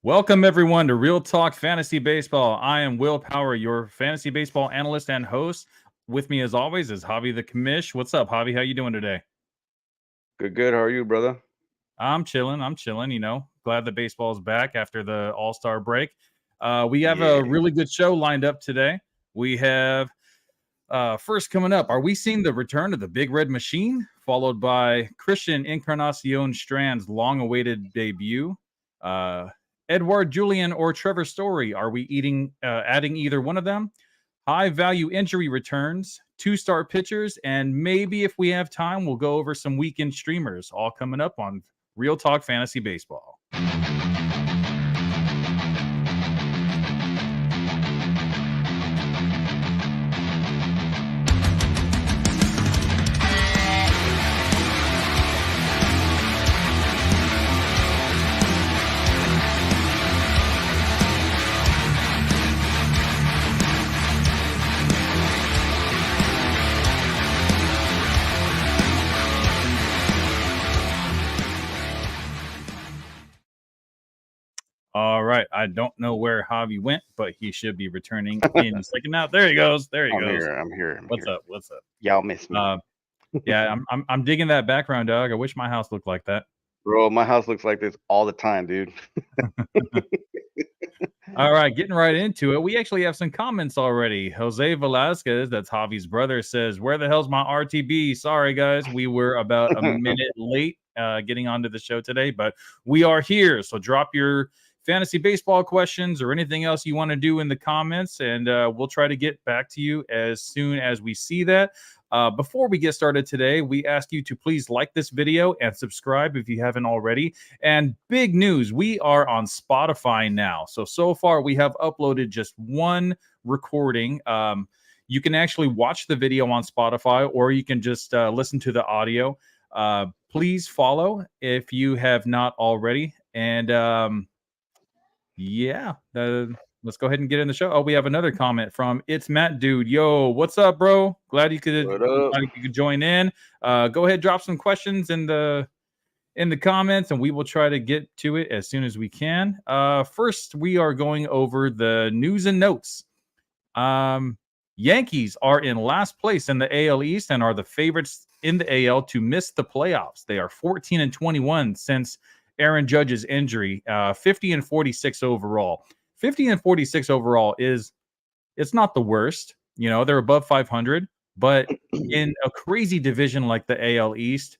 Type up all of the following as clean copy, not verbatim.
Welcome, everyone, to Real Talk Fantasy Baseball. I am Will Power, your fantasy baseball analyst and host. With me, as always, is Javi the Commish. What's up, Javi? How you doing today? Good. How are you, brother? I'm chilling. Glad the baseball is back after the All-Star break. We have Yeah. a really good show lined up today. We have first coming up, are we seeing the return of the Big Red Machine? Followed by Christian Encarnacion Strand's long-awaited debut. Edward Julian or Trevor Story, are we adding either one of them? High value injury returns, 2-star pitchers, and maybe if we have time, we'll go over some weekend streamers, all coming up on Real Talk Fantasy Baseball. All right. I don't know where Javi went, but he should be returning in a second now. There he goes. I'm here. I'm here. What's up? What's up? Y'all miss me. Yeah, I'm digging that background, dog. I wish my house looked like that. Bro, my house looks like this all the time, dude. All right, getting right into it. We actually have some comments already. Jose Velasquez, that's Javi's brother, says, "Where the hell's my RTB?" Sorry, guys, we were about a minute late getting onto the show today, but we are here. So drop your fantasy baseball questions or anything else you want to do in the comments, and we'll try to get back to you as soon as we see that. Before we get started today, we ask you to please like this video and subscribe if you haven't already. And big news, we are on Spotify now. So far, we have uploaded just one recording. You can actually watch the video on Spotify, or you can just listen to the audio. Please follow if you have not already. And let's go ahead and get in the show. Oh, we have another comment from It's Matt Dude. Yo, what's up, bro? Glad you could join in. Go ahead, drop some questions in the comments, and we will try to get to it as soon as we can. First, we are going over the news and notes. Yankees are in last place in the AL East and are the favorites in the AL to miss the playoffs. They are 14-21 since Aaron Judge's injury, 50-46 overall. 50-46 overall it's not the worst. You know, they're above 500, but in a crazy division like the AL East,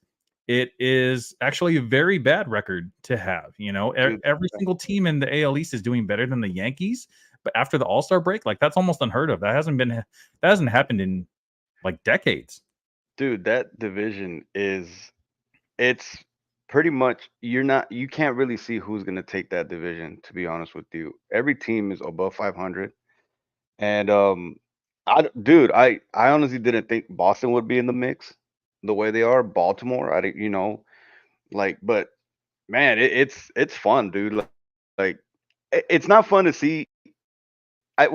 it is actually a very bad record to have. You know, every single team in the AL East is doing better than the Yankees, but after the All-Star break, like that's almost unheard of. That hasn't happened in like decades. Dude, that division it's pretty much you can't really see who's gonna take that division, to be honest with you. Every team is above 500. And I honestly didn't think Boston would be in the mix the way they are. Baltimore, I didn't, but man, it's fun, dude. Like it's not fun to see. I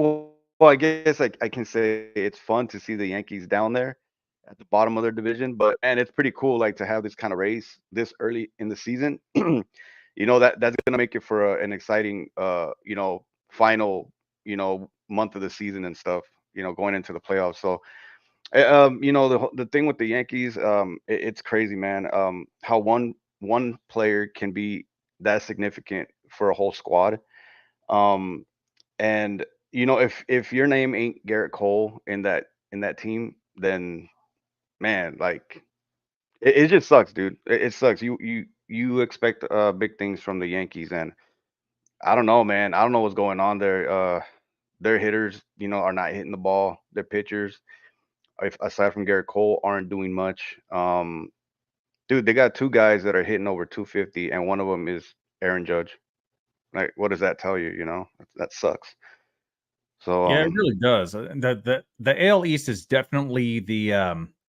guess I can say it's fun to see the Yankees down there at the bottom of their division, but man, it's pretty cool like to have this kind of race this early in the season. That's gonna make it for an exciting final month of the season and stuff. Going into the playoffs. So the thing with the Yankees, it's crazy, man. How one player can be that significant for a whole squad. Um, and if your name ain't Garrett Cole in that team, then man, like it just sucks, dude. It sucks. You expect big things from the Yankees, and I don't know, man. I don't know what's going on there. Their hitters, are not hitting the ball. Their pitchers, if aside from Garrett Cole, aren't doing much. Dude, they got two guys that are hitting over 250, and one of them is Aaron Judge. Like, what does that tell you? That sucks. So, Yeah, it really does. The AL East is definitely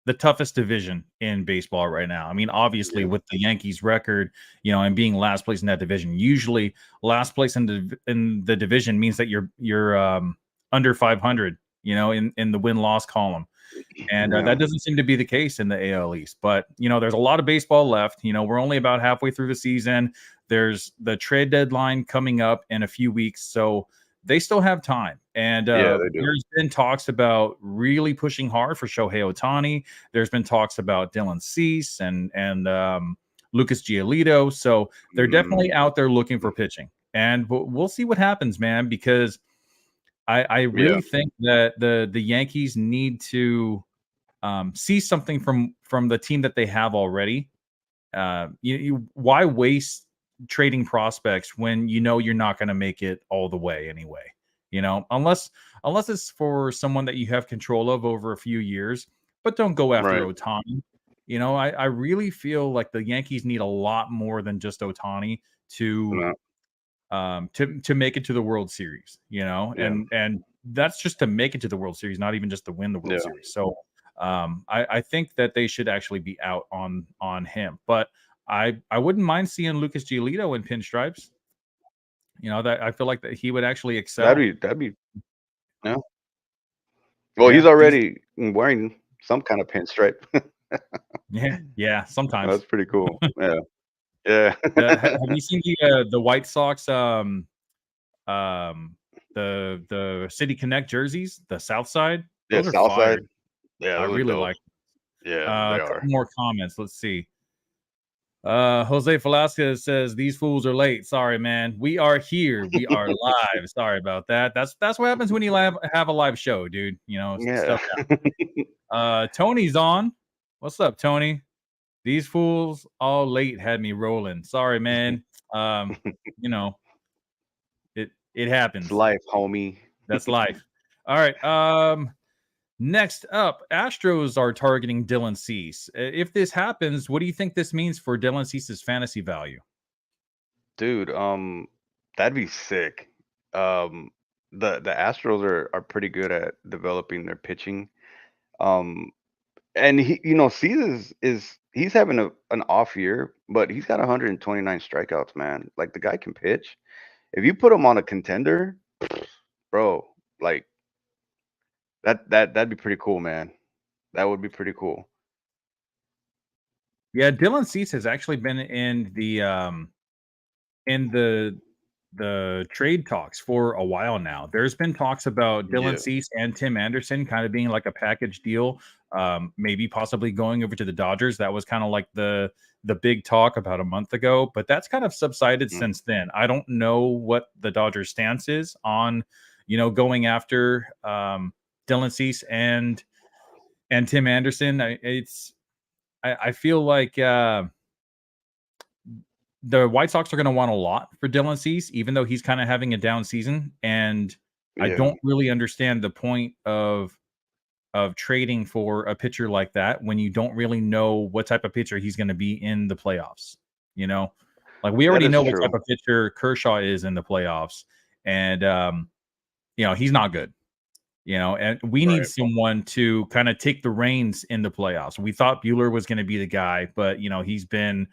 the toughest division in baseball right now. I mean, obviously, with the Yankees' record, and being last place in that division, usually last place in the division means that you're under 500. In the win-loss column. And that doesn't seem to be the case in the AL East. But, there's a lot of baseball left. We're only about halfway through the season. There's the trade deadline coming up in a few weeks, so they still have time. And Yeah, they do. there's been talks about really pushing hard for Shohei Ohtani. There's been talks about Dylan Cease and Lucas Giolito. So they're definitely Mm, out there looking for pitching. And we'll see what happens, man, because I yeah, really think that the Yankees need to see something from the team that they have already. Why waste trading prospects when you know you're not going to make it all the way anyway? Unless it's for someone that you have control of over a few years, but don't go after right. Otani. I really feel like the Yankees need a lot more than just Otani to No, to make it to the World Series, yeah, and that's just to make it to the World Series, not even just to win the World yeah. Series. So I think that they should actually be out on him, but I wouldn't mind seeing Lucas Giolito in pinstripes. That I feel like that he would actually excel. That'd be yeah. Well, he's Yeah, he's already wearing some kind of pinstripe. yeah. Sometimes That's pretty cool. Yeah, yeah. have you seen the White Sox um the City Connect jerseys, the South Side? Yeah, Those are South fire. Side. Yeah, I those are really dope. like. Yeah, they A couple are. more comments. Let's see. Jose Velasquez says these fools are late. Sorry, man. We are here. We are live. Sorry about that. That's what happens when you have a live show, dude. Yeah. Stuff. Tony's on. What's up, Tony? These fools all late had me rolling. Sorry, man. You know, it It's happens. life, homie. That's life. All right. Next up, Astros are targeting Dylan Cease. If this happens, what do you think this means for Dylan Cease's fantasy value? Dude, that'd be sick. Um, the Astros are pretty good at developing their pitching. Um, and Cease is he's having an off year, but he's got 129 strikeouts, man. Like the guy can pitch. If you put him on a contender, bro, like that'd be pretty cool, man. That would be pretty cool. Yeah, Dylan Cease has actually been in the trade talks for a while now. There's been talks about Dylan Yeah. Cease and Tim Anderson kind of being like a package deal, maybe possibly going over to the Dodgers. That was kind of like the big talk about a month ago, but that's kind of subsided Mm. since then. I don't know what the Dodgers stance is on, going after Dylan Cease and Tim Anderson. I feel like the White Sox are going to want a lot for Dylan Cease, even though he's kind of having a down season. And I Yeah. don't really understand the point of trading for a pitcher like that when you don't really know what type of pitcher he's going to be in the playoffs. You know, like we That already is know what type true. of pitcher Kershaw is in the playoffs, and he's not good. And we need Right. someone to kind of take the reins in the playoffs. We thought Bueller was going to be the guy, but he's been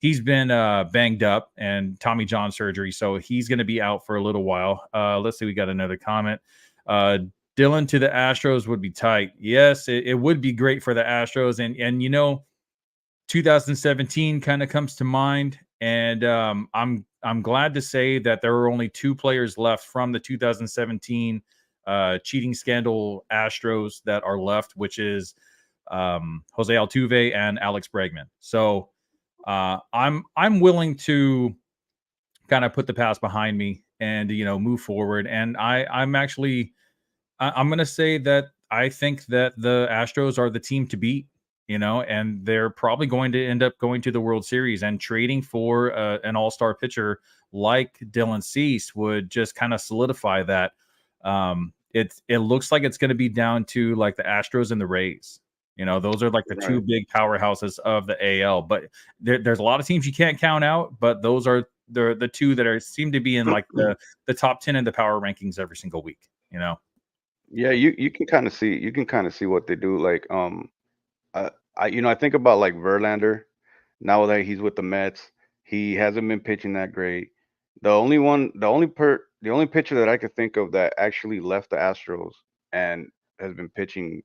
banged up and Tommy John surgery, so he's going to be out for a little while. Let's see, we got another comment. Uh, Dylan to the Astros would be tight. Yes, it would be great for the Astros, and 2017 kind of comes to mind, and I'm glad to say that there are only two players left from the 2017 cheating scandal Astros that are left, which is Jose Altuve and Alex Bregman. So I'm willing to kind of put the past behind me and move forward. And I'm going to say that I think that the Astros are the team to beat. And they're probably going to end up going to the World Series, and trading for an all-star pitcher like Dylan Cease would just kind of solidify that. It looks like it's going to be down to like the Astros and the Rays. Those are like the two Right. big powerhouses of the AL. But there's a lot of teams you can't count out. But those are the two that seem to be in like the top 10 in the power rankings every single week. Yeah, you can kind of see what they do. Like I think about like Verlander. Now that he's with the Mets, he hasn't been pitching that great. The only pitcher that I could think of that actually left the Astros and has been pitching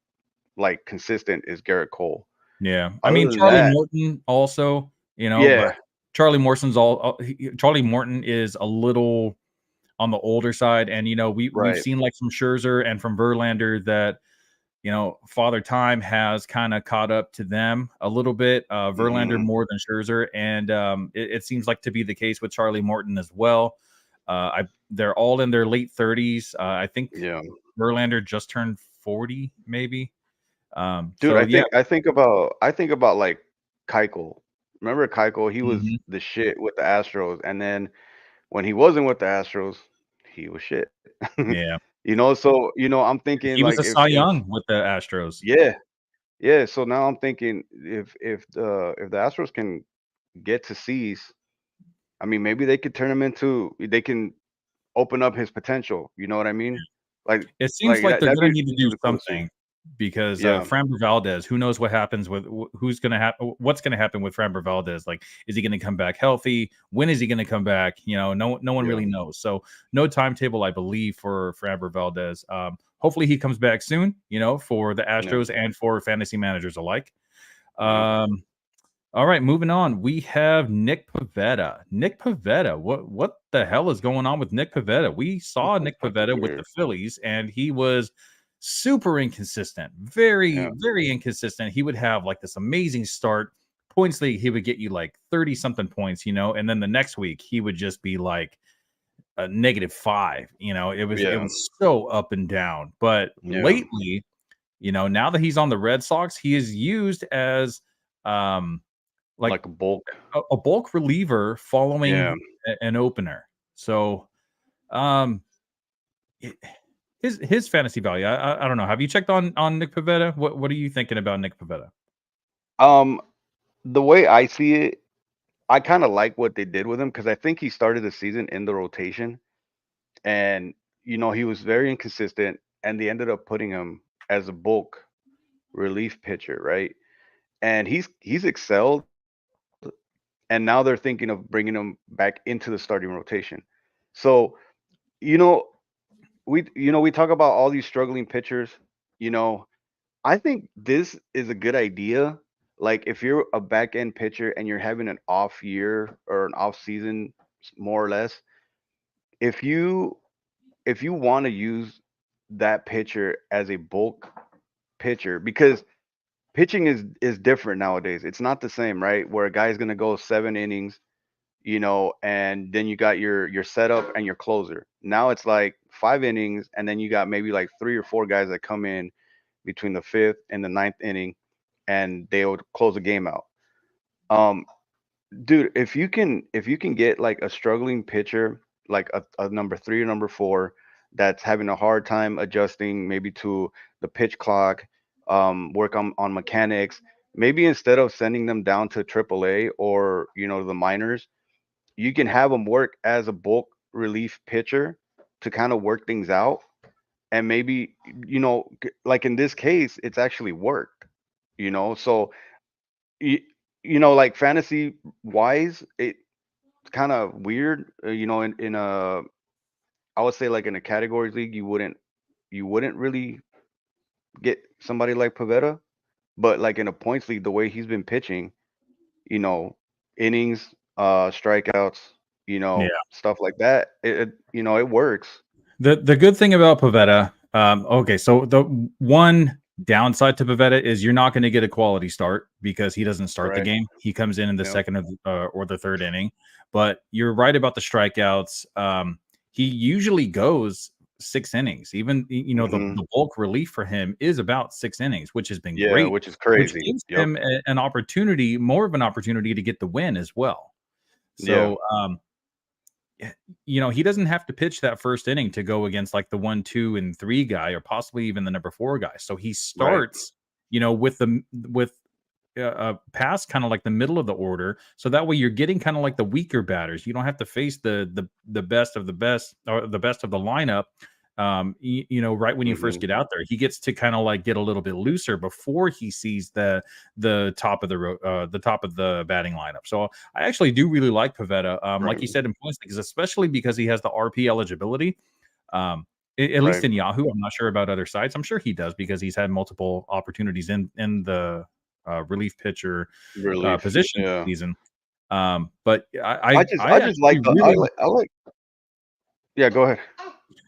like consistent is Garrett Cole. Yeah. I Other mean, than Charlie that, Morton also, yeah, but Charlie Morton is a little on the older side, and we've Right. seen like from Scherzer and from Verlander that Father Time has kind of caught up to them a little bit. Verlander Hmm. more than Scherzer, and it seems like to be the case with Charlie Morton as well. They're all in their late 30s. I think Yeah. Verlander just turned 40, maybe. Dude, So yeah. I think about like Keuchel. Remember Keuchel? He was Mhm. the shit with the Astros, and then when he wasn't with the Astros, he was shit. Yeah, So I'm thinking he was like a Cy if Young with the Astros. yeah, yeah. So now I'm thinking if the Astros can get to C's, I mean maybe they can open up his potential. You know what I mean? Like It seems like like that they're that'd gonna be need to do really cool to see. something because Yeah, Framber Valdez. Who knows what happens with who's gonna happen? What's gonna happen with Framber Valdez? Like, is he gonna come back healthy? When is he gonna come back? No one yeah, really knows. So no timetable, I believe, for Framber Valdez. Hopefully he comes back soon. For the yeah, Astros and for fantasy managers alike. yeah. Um, all right, moving on. We have Nick Pivetta. Nick Pivetta. What the hell is going on with Nick Pivetta? We saw That's Nick fucking Pivetta with the weird. Phillies, and he was super inconsistent. Very, Yeah, very inconsistent. He would have like this amazing start. Points league, he would get you like 30 something points, and then the next week he would just be like a -5. It yeah, was so up and down. But yeah. lately, now that he's on the Red Sox, he is used as um like Like a bulk. a bulk reliever Yeah. following an opener. So, um, it- his fantasy value. I don't know. Have you checked on Nick Pivetta? What are you thinking about Nick Pivetta? Um, the way I see it, I kind of like what they did with him because I think he started the season in the rotation, and he was very inconsistent, and they ended up putting him as a bulk relief pitcher, right? And he's excelled, and now they're thinking of bringing him back into the starting rotation. So you know we talk about all these struggling pitchers. You know, I think this is a good idea. Like if you're a back end pitcher and you're having an off year or an off season, more or less, if you want to use that pitcher as a bulk pitcher, because pitching is different nowadays. It's not the same, right? Where a guy's gonna go 7 innings, and then you got your setup and your closer. Now it's like 5 innings, and then you got maybe like 3 or 4 guys that come in between the fifth and the ninth inning, and they would close the game out. Um, dude, if you can get like a struggling pitcher, like a number 3 or number 4, that's having a hard time adjusting maybe to the pitch clock, work on mechanics. Maybe instead of sending them down to AAA or the minors, you can have them work as a bulk relief pitcher to kind of work things out. And maybe like in this case, it's actually worked. So you, like fantasy wise, it's kind of weird. In a I would say like in a categories league, you wouldn't really get somebody like Pavetta, but like in a points league, the way he's been pitching, you know, innings, strikeouts, stuff like that, it works. The good thing about Pavetta, okay, so the one downside to Pavetta is you're not going to get a quality start because he doesn't start the Right. game. He comes in the Yep. second or the third inning. But you're right about the strikeouts. He usually goes 6 innings. Even Hmm. the bulk relief for him is about 6 innings, which has been Yeah, great, which is which crazy. gives Yep. him an opportunity, more of an opportunity to get the win as well. Yeah. So eh, he doesn't have to pitch that first inning to go against like the 1, 2, and 3 guy or possibly even the number 4 guy. So he Right. starts, with past kind of like the middle of the order. So that way you're getting kind of like the weaker batters. You don't have to face the best of the best or the best of the lineup. Right when you first Hmm. get out there, he gets to kind of like get a little bit looser before he sees the top of the top of the batting lineup. So I actually do really like Pavetta. Like Right. you said in points leagues, especially because he has the RP eligibility. Um, at least Right. in Yahoo, I'm not sure about other sites. I'm sure he does because he's had multiple opportunities in the relief pitcher Relief. position this Yeah. season. But I I just like actually the really I like. Yeah, go ahead.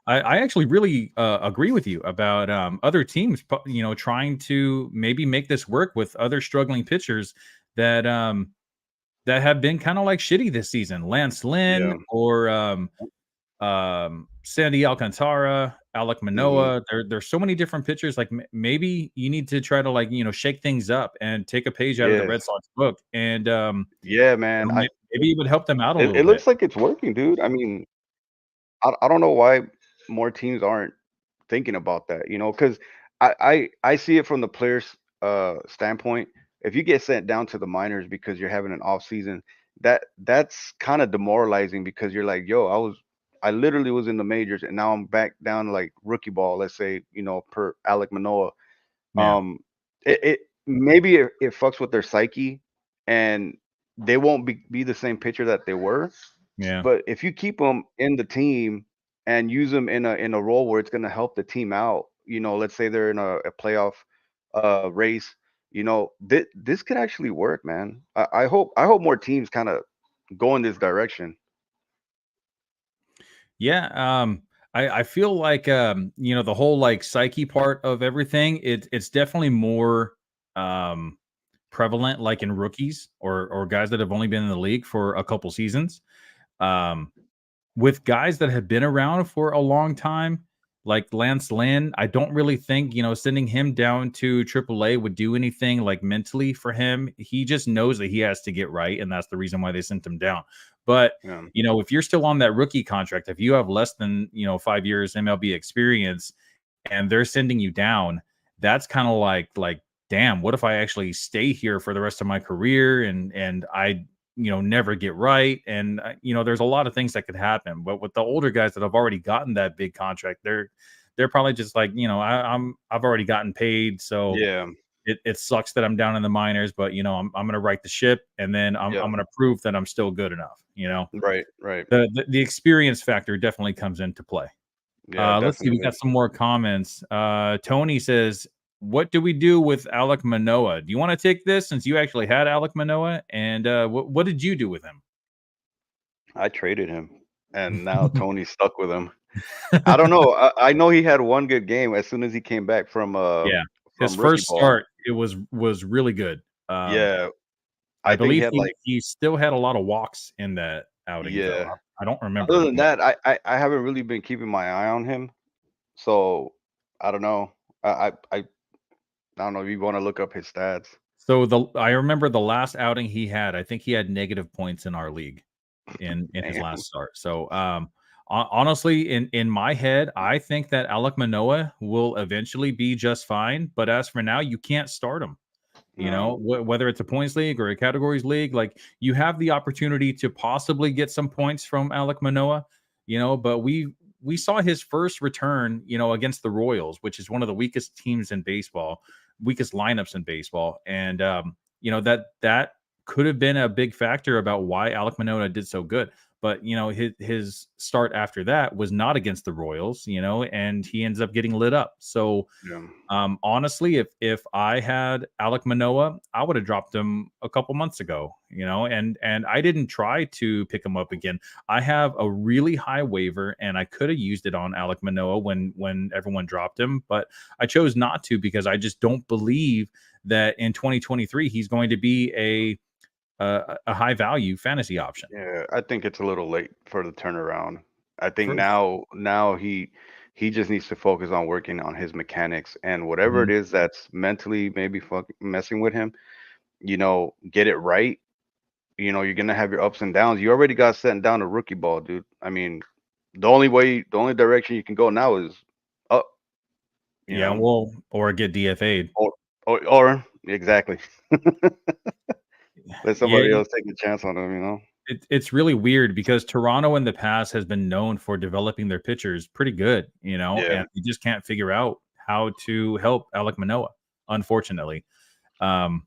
I actually really agree with you about other teams, trying to maybe make this work with other struggling pitchers that that have been kind of like shitty this season. Lance Lynn Yeah. or Sandy Alcantara, Alec Hmm. Manoa. There's so many different pitchers. Like maybe you need to try to shake things up and take a page out of the Yes. Red Sox book, and Yeah, man. maybe it would help them out a It little bit. looks like it's working, dude. I mean, I don't know why more teams aren't thinking about that, because I see it from the players' standpoint. If you get sent down to the minors because you're having an off season, that's kind of demoralizing because you're like, yo, I literally was in the majors and now I'm back down to like rookie ball, let's say, per Alec Manoa. Yeah, Um, it maybe it fucks with their psyche, and they won't be the same pitcher that they were. yeah, But if you keep them in the team and use them in a role where it's going to help the team out, let's say they're in a playoff race, this could actually work, man. I hope more teams kind of go in this direction. yeah. I feel like the whole like psyche part of everything. It's definitely more um prevalent like in rookies or guys that have only been in the league for a couple seasons. Um, with guys that have been around for a long time, like Lance Lynn, I don't really think, sending him down to AAA would do anything like mentally for him. He just knows that he has to get right, and that's the reason why they sent him down. But, Yeah. if you're still on that rookie contract, if you have less than, 5 years MLB experience and they're sending you down, that's kind of like, damn, what if I actually stay here for the rest of my career and I never get right, and there's a lot of things that could happen. But with the older guys that have already gotten that big contract, they're probably just like, I've already gotten paid, so Yeah. it sucks that I'm down in the minors, but I'm gonna right the ship, and then Yeah. I'm gonna prove that I'm still good enough. Right. Right. The experience factor definitely comes into play. Yeah. Let's see. We Definitely. got some more comments. Tony says, "What do we do with Alec Manoa? Do you want to take this since you actually had Alec Manoa? And what did you do with him?" I traded him, and now Tony's stuck with him. I don't know. I know he had one good game as soon as he came back Yeah, his from rookie first ball. start it was really good. Yeah, I I think he believe had he like, he still had a lot of walks in that outing though. yeah. I don't remember. Other than that, I haven't really been keeping my eye on him. So I don't know. I don't know if you want to look up his stats. So I remember the last outing he had. I think he had negative points in our league in his Damn. last start. So honestly, in my head, I think that Alec Manoa will eventually be just fine. But as for now, you can't start him. No. Whether it's a points league or a categories league, like you have the opportunity to possibly get some points from Alec Manoa, but we saw his first return, against the Royals, which is one of the weakest teams in baseball, weakest lineups in baseball. And that could have been a big factor about why Alec Manoa did so good. But his start after that was not against the Royals, and he ends up getting lit up. So Yeah. honestly, if I had Alec Manoa, I would have dropped him a couple months ago, and I didn't try to pick him up again. I have a really high waiver, and I could have used it on Alec Manoa when everyone dropped him, but I chose not to because I just don't believe that in 2023 he's going to be a high value fantasy option. Yeah, I think it's a little late for the turnaround. I think For, now he just needs to focus on working on his mechanics and whatever it Mhm. is that's mentally maybe messing with him, get it right. You're gonna have your ups and downs. You already got sent down to rookie ball, dude. I mean, the only direction you can go now is up, you Yeah, know, well, or get DFA'd. or exactly. Let Yeah, somebody else take a chance on him. it's really weird because Toronto in the past has been known for developing their pitchers pretty good, Yeah, and you just can't figure out how to help Alec Manoa, unfortunately. Um,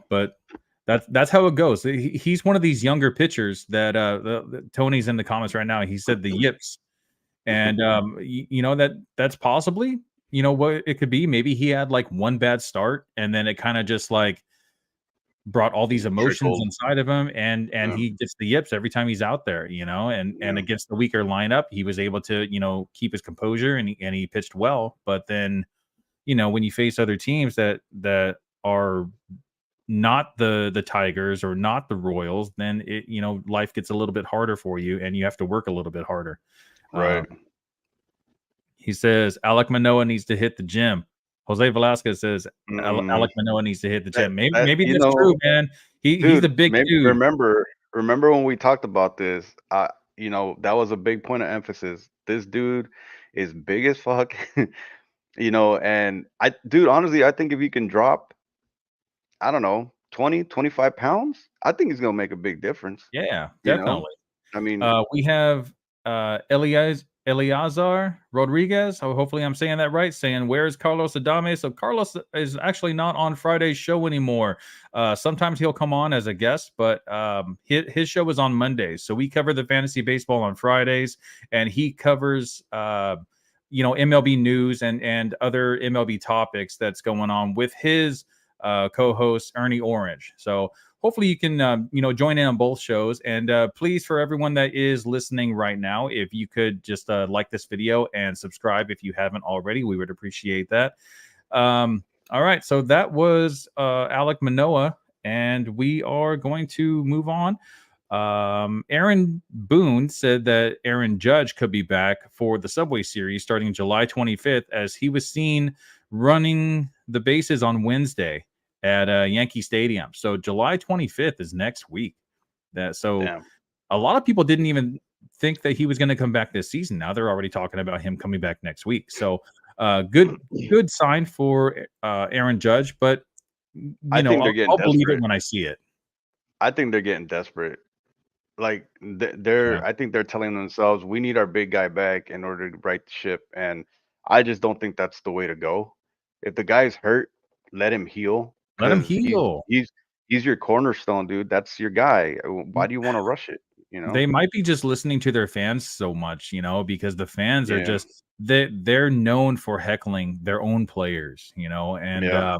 but that's how it goes. He's one of these younger pitchers that Tony's in the comments right now. He said the yips, and that's possibly what it could be. Maybe he had like one bad start, and then it kind of just like brought all these emotions Trickled. inside of him, and Yeah. he gets the yips every time he's out there, and Yeah. against the weaker lineup, he was able to, keep his composure, and he pitched well. But then, when you face other teams that are not the Tigers or not the Royals, then life gets a little bit harder for you, and you have to work a little bit harder. Right. He says Alek Manoah needs to hit the gym. Jose Velasquez says Mm, Alek Manoah needs to hit the that gym. Maybe that maybe that's true, man. He's a dude, big maybe dude. remember when we talked about this? That was a big point of emphasis. This dude is big as fuck. And dude, honestly, I think if you can drop, I don't know, 20, 25 pounds, I think he's gonna make a big difference. Yeah, You know, definitely. I mean, We have Eliazar Rodriguez. Hopefully, I'm saying that right. Saying, where's Carlos Adame? So Carlos is actually not on Friday's show anymore. Sometimes he'll come on as a guest, but his show is on Mondays. So we cover the fantasy baseball on Fridays, and he covers MLB news and other MLB topics that's going on with his co-host Ernie Orange. So hopefully you can join in on both shows. And please, for everyone that is listening right now, if you could just like this video and subscribe if you haven't already, we would appreciate that. All right, so that was Alek Manoah, and we are going to move on. Aaron Boone said that Aaron Judge could be back for the Subway Series starting July 25th, as he was seen running the bases on Wednesday at Yankee Stadium. So July 25th is next week. So damn. a lot of people didn't even think that he was going to come back this season. Now they're already talking about him coming back next week. So good sign for Aaron Judge, but I think they're getting I'll believe it desperate. when I see it. I think they're getting desperate. Like Yeah. I think they're telling themselves we need our big guy back in order to right the ship, and I just don't think that's the way to go. If the guy's hurt, let him heal Let him because he's heal. he's he's your cornerstone, dude. That's your guy. Why do you want to rush it? You know? They might be just listening to their fans so much, because the fans are Yeah, just they're known for heckling their own players, and yeah,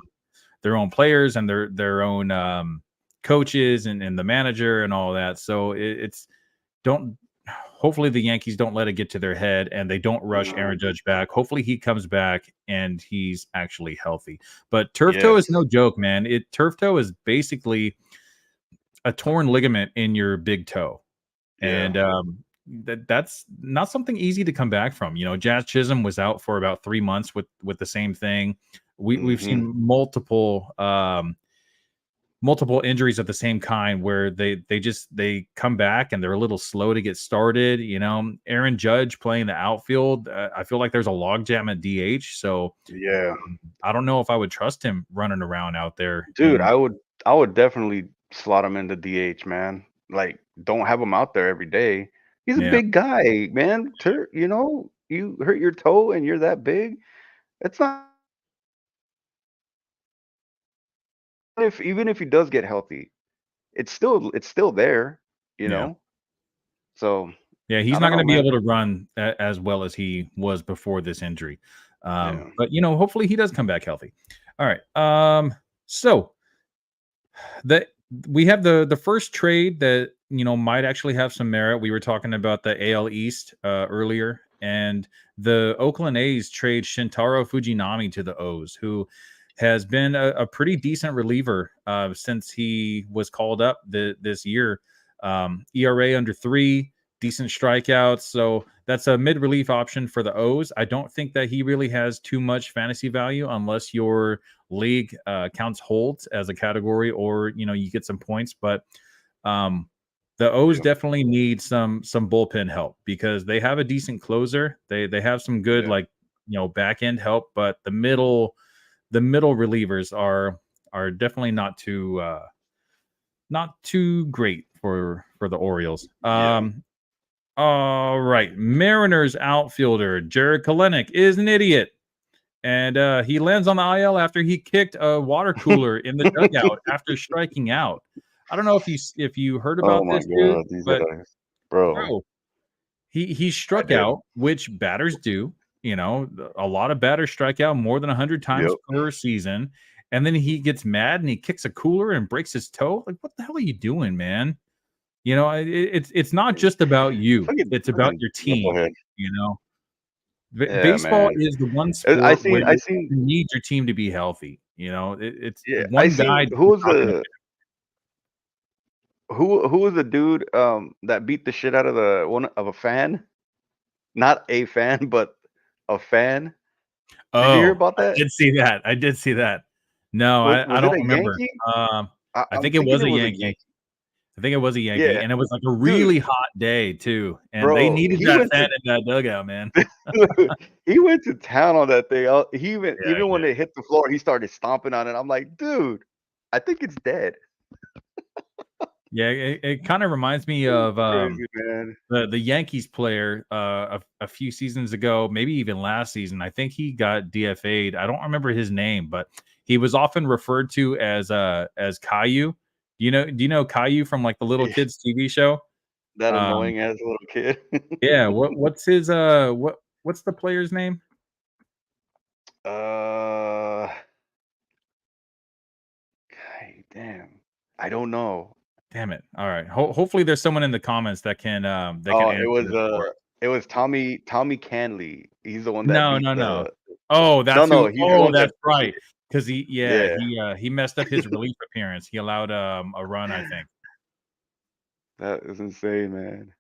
their own players and their own coaches and the manager and all that. So it's don't hopefully the Yankees don't let it get to their head and they don't rush no, Aaron Judge back. Hopefully he comes back and he's actually healthy. But turf toe yes, is no joke, man. Turf toe is basically a torn ligament in your big toe. yeah, And that's not something easy to come back from. Jazz Chisholm was out for about 3 months with the same thing. We've hmm seen multiple injuries of the same kind where they come back and they're a little slow to get started. Aaron Judge playing the outfield, I feel like there's a logjam at DH. So yeah, I don't know if I would trust him running around out there. dude. I would definitely slot him into DH, man. Like, don't have him out there every day. He's a Yeah, big guy, man. You hurt your toe and you're that big. It's not if even if he does get healthy, it's still there, you yeah. know? So, Yeah, he's I not don't going know, to be man. able to run as well as he was before this injury. Yeah. But hopefully he does come back healthy. All right. So that we have the first trade that might actually have some merit. We were talking about the AL East earlier, and the Oakland A's trade Shintaro Fujinami to the O's, who has been a pretty decent reliever since he was called up this year. ERA under 3, decent strikeouts. So that's a mid relief option for the O's. I don't think that he really has too much fantasy value unless your league counts holds as a category, or you get some points. But the O's Yeah. definitely need some bullpen help because they have a decent closer. They have some good Yeah. back end help, but the middle relievers are definitely not too great for the Orioles. Yeah. All right, Mariners outfielder Jared Kelenic is an idiot, and he lands on the IL after he kicked a water cooler in the dugout after striking out. I don't know if you heard Oh about my this, dude, god, these but guys. Bro, bro, he I struck did. out, which batters do. A lot of batters strike out more than 100 times Yep. per season, and then he gets mad and he kicks a cooler and breaks his toe. Like, what the hell are you doing, man? You know, it's not just about you; it's about your No, go team. ahead. You know, Yeah, baseball man. is the one I sport where seen I you seen need your team to be healthy. You know, it's yeah, I one seen guy just is not going to. who was the dude that beat the shit out of the one of a fan? Not a fan, but a fan. Did you hear Oh, about I that? did see that. I did see that. No, I Was it don't a remember. Yankee? I I'm think it thinking was it a was a Yankee. Yankee. I think it was a Yankee, Yeah, and it was like a dude, really hot day too, and they bro, needed that fan in that dugout, man. he went to town on that thing. He Yeah, even he when did. it hit the floor, he started stomping on it. I'm like, dude, I think it's dead. Yeah, it kind of reminds me It's of crazy, man. the Yankees player a few seasons ago, maybe even last season. I think he got DFA'd. I don't remember his name, but he was often referred to as Caillou. Do you know Caillou from like the little kids TV show? That Um, annoying ass little kid. yeah, what's the player's name? uh, damn, I don't know. Damn it. All right. Hopefully there's someone in the comments that can Oh, answer this for us. it was Tommy Canley. He's the one that No, beat no, no. the Oh, no, that's no, who. he's the Oh, one that that's right. Because yeah. he messed up his relief appearance. He allowed a run, I think. That is insane, man.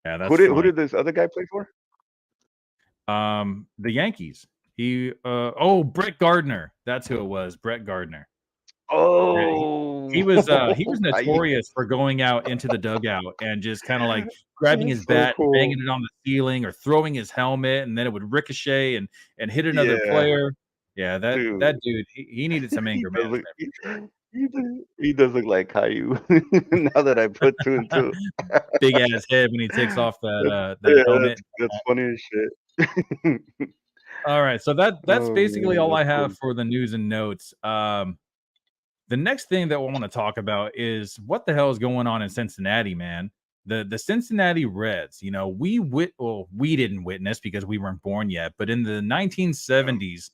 Yeah, that's Who funny. did this other guy play for? The Yankees. Brett Gardner. That's who it was. Brett Gardner. Yeah, Oh, he was I notorious for going out into the dugout and just kind of like grabbing his that's so bat and cool. banging it on the ceiling or throwing his helmet, and then it would ricochet and hit another Yeah, player. Yeah, that dude. dude, he needed some He anger does look management for sure. he does look like Caillou now that I put two and two. Big ass head when he takes off that Yeah, helmet. that's funny as shit. All right, so that's Oh basically man, all that's I have cool. for the news and notes. The next thing that I want to talk about is what the hell is going on in Cincinnati, man. The Cincinnati Reds, we didn't witness because we weren't born yet, but in the Yeah. 1970s,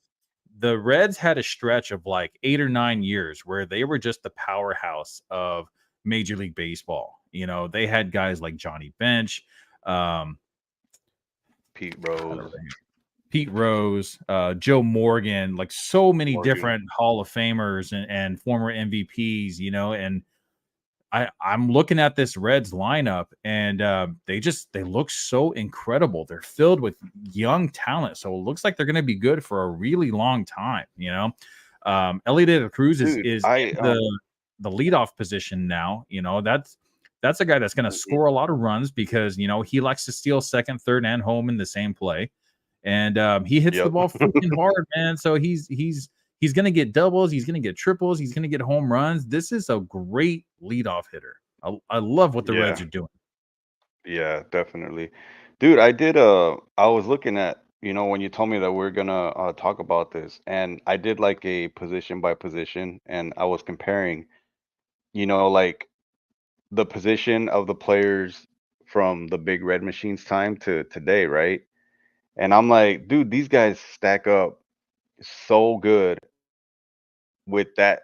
the Reds had a stretch of like 8 or 9 years where they were just the powerhouse of Major League Baseball. They had guys like Johnny Bench, um, Pete I don't Rose, know, Pete Rose, Joe Morgan, like so many Morgan. different Hall of Famers and former MVPs, and I'm looking at this Reds lineup and they look so incredible. They're filled with young talent, so it looks like they're going to be good for a really long time. Elliot de la Cruz is Dude, is I in the leadoff position now. That's a guy that's going to mhm, score a lot of runs because he likes to steal second, third, and home in the same play, and he hits the yep. ball freaking hard, man. So he's going to get doubles, he's going to get triples, he's going to get home runs. This is a great leadoff hitter. I love what the Reds Yeah, are doing. yeah, definitely. Dude, I was looking at, when you told me that we're gonna talk about this, and I did like a position by position, and I was comparing, like the position of the players from the Big Red Machines time to today, right? And I'm like, dude, these guys stack up so good with that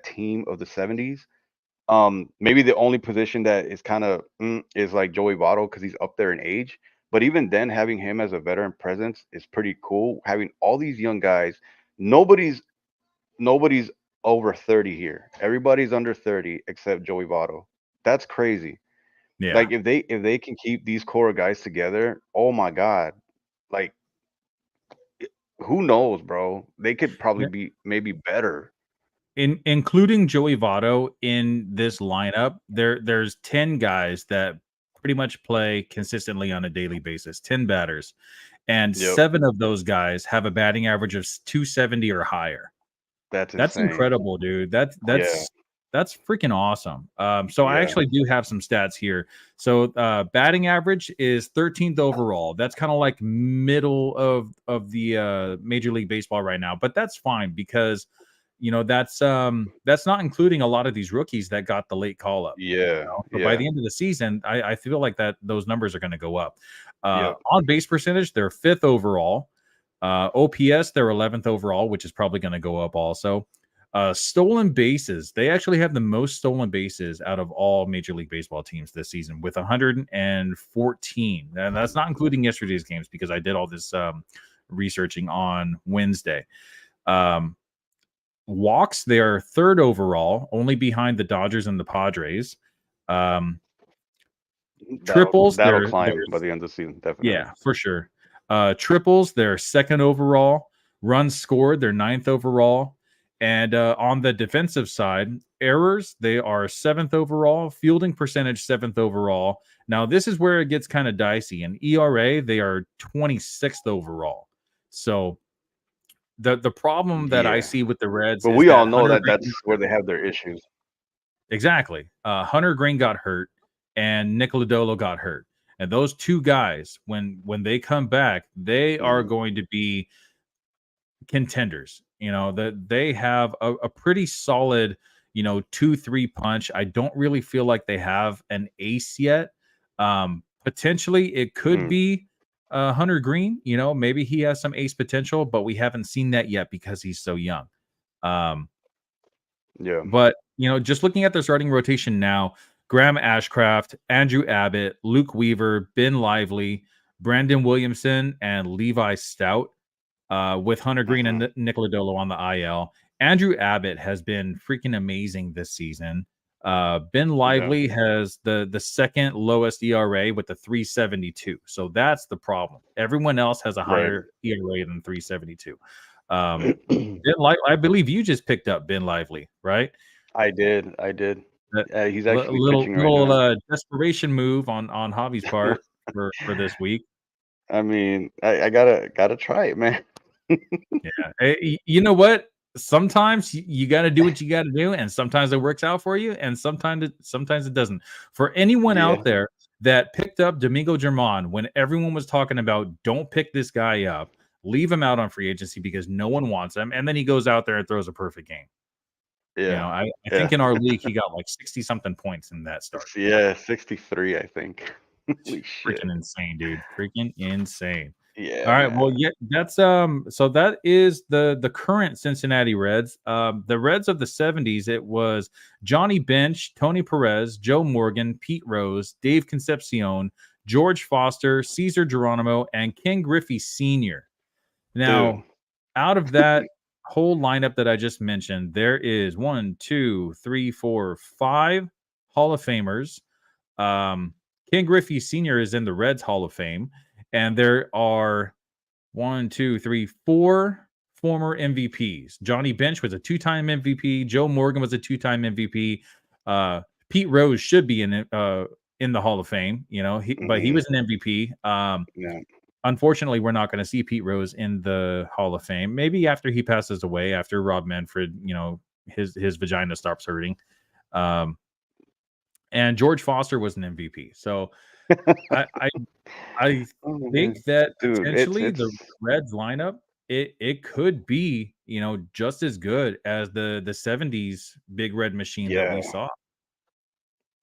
team of the 70s. Maybe the only position that is kind of is like Joey Votto because he's up there in age. But even then, having him as a veteran presence is pretty cool. Having all these young guys, nobody's nobody's over 30 here. Everybody's under 30 except Joey Votto. That's crazy. Yeah. Like if they can keep these core guys together, oh my god, like who knows, bro? They could probably Yeah. be maybe better. Including Joey Votto in this lineup, there's 10 guys that pretty much play consistently on a daily basis, 10 batters, and Yep, 7 of those guys have a batting average of 270 or higher. that's That's insane. incredible, dude. That's Yeah, that's that's freaking awesome. So I yeah, actually do have some stats here. So batting average is 13th overall. That's kind of like middle of the Major League Baseball right now, but that's fine because that's not including a lot of these rookies that got the late call up. yeah, So by yeah. the end of the season, I feel like that those numbers are going to go up. Yep. On base percentage, they're fifth overall. OPS, they're 11th overall, which is probably going to go up also. Stolen bases, they actually have the most stolen bases out of all Major League Baseball teams this season with 114. And that's not including yesterday's games because I did all this researching on Wednesday. Walks, they are 3rd overall, only behind the Dodgers and the Padres. Triples, That'll they're climb by the end of the season, definitely. yeah, for sure. Triples, they're 2nd overall. Runs scored, they're 9th overall. And on the defensive side, errors, they are 7th overall. Fielding percentage, 7th overall. Now, this is where it gets kind of dicey. In ERA, they are 26th overall. So the problem that I see with the Reds But is we all that know that that's where they have their issues. Exactly. Hunter Green got hurt and Nick Lodolo got hurt. And those two guys, when they come back, they are going to be contenders. You know, that they have a pretty solid, 2-3 punch. I don't really feel like they have an ace yet. Potentially it could be Hunter Green. Maybe he has some ace potential, but we haven't seen that yet because he's so young. Yeah. But, just looking at their starting rotation now, Graham Ashcraft, Andrew Abbott, Luke Weaver, Ben Lively, Brandon Williamson, and Levi Stout, with Hunter Green and Nick Lodolo on the IL. Andrew Abbott has been freaking amazing this season. Ben Lively has the 2nd lowest ERA with the 3.72. So that's the problem. Everyone else has a higher ERA than 3.72. I believe you just picked up Ben Lively, right? I did. He's actually little pitching right now. Desperation move on Javi's part for this week. I mean, I gotta try it, man. Yeah. Hey, you know what? Sometimes you got to do what you got to do, and sometimes it works out for you, and sometimes it doesn't. For anyone out there that picked up Domingo Germán when everyone was talking about don't pick this guy up, leave him out on free agency because no one wants him, and then he goes out there and throws a perfect game. Yeah. I think in our league he got like 60 something points in that start. Yeah, 63, I think. Holy shit. Freaking insane, dude. Freaking insane. Yeah. All right. Man. Well, yeah, that's so that is the current Cincinnati Reds. The Reds of the 70s, it was Johnny Bench, Tony Perez, Joe Morgan, Pete Rose, Dave Concepcion, George Foster, Cesar Geronimo, and Ken Griffey Sr. Now, out of that whole lineup that I just mentioned, there is 1, 2, 3, 4, 5 Hall of Famers. Ken Griffey Sr. is in the Reds Hall of Fame, and there are 1, 2, 3, 4 former MVPs. Johnny Bench was a 2-time MVP. Joe Morgan was a 2-time MVP. Pete Rose should be in the Hall of Fame, but he was an MVP. Unfortunately, we're not going to see Pete Rose in the Hall of Fame. Maybe after he passes away, after Rob Manfred, his vagina stops hurting. And George Foster was an MVP. So I think that potentially the Reds lineup, it could be, just as good as the 70s Big Red Machine that we saw.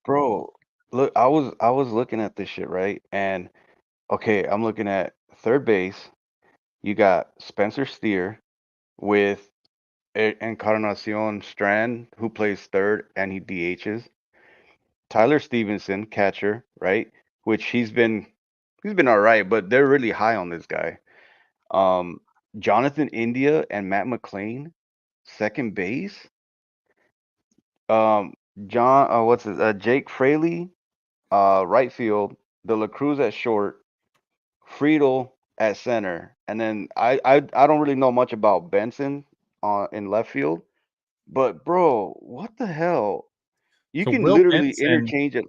Bro, look, I was looking at this shit, right? And okay, I'm looking at third base. You got Spencer Steer with Encarnacion Strand, who plays third and he DHs. Tyler Stevenson, catcher, right? Which he's been all right, but they're really high on this guy. Jonathan India and Matt McClain, second base. Jake Fraley, right field. De La Cruz at short. Friedel at center, and then I don't really know much about Benson in left field, but bro, what the hell? You can literally interchange it.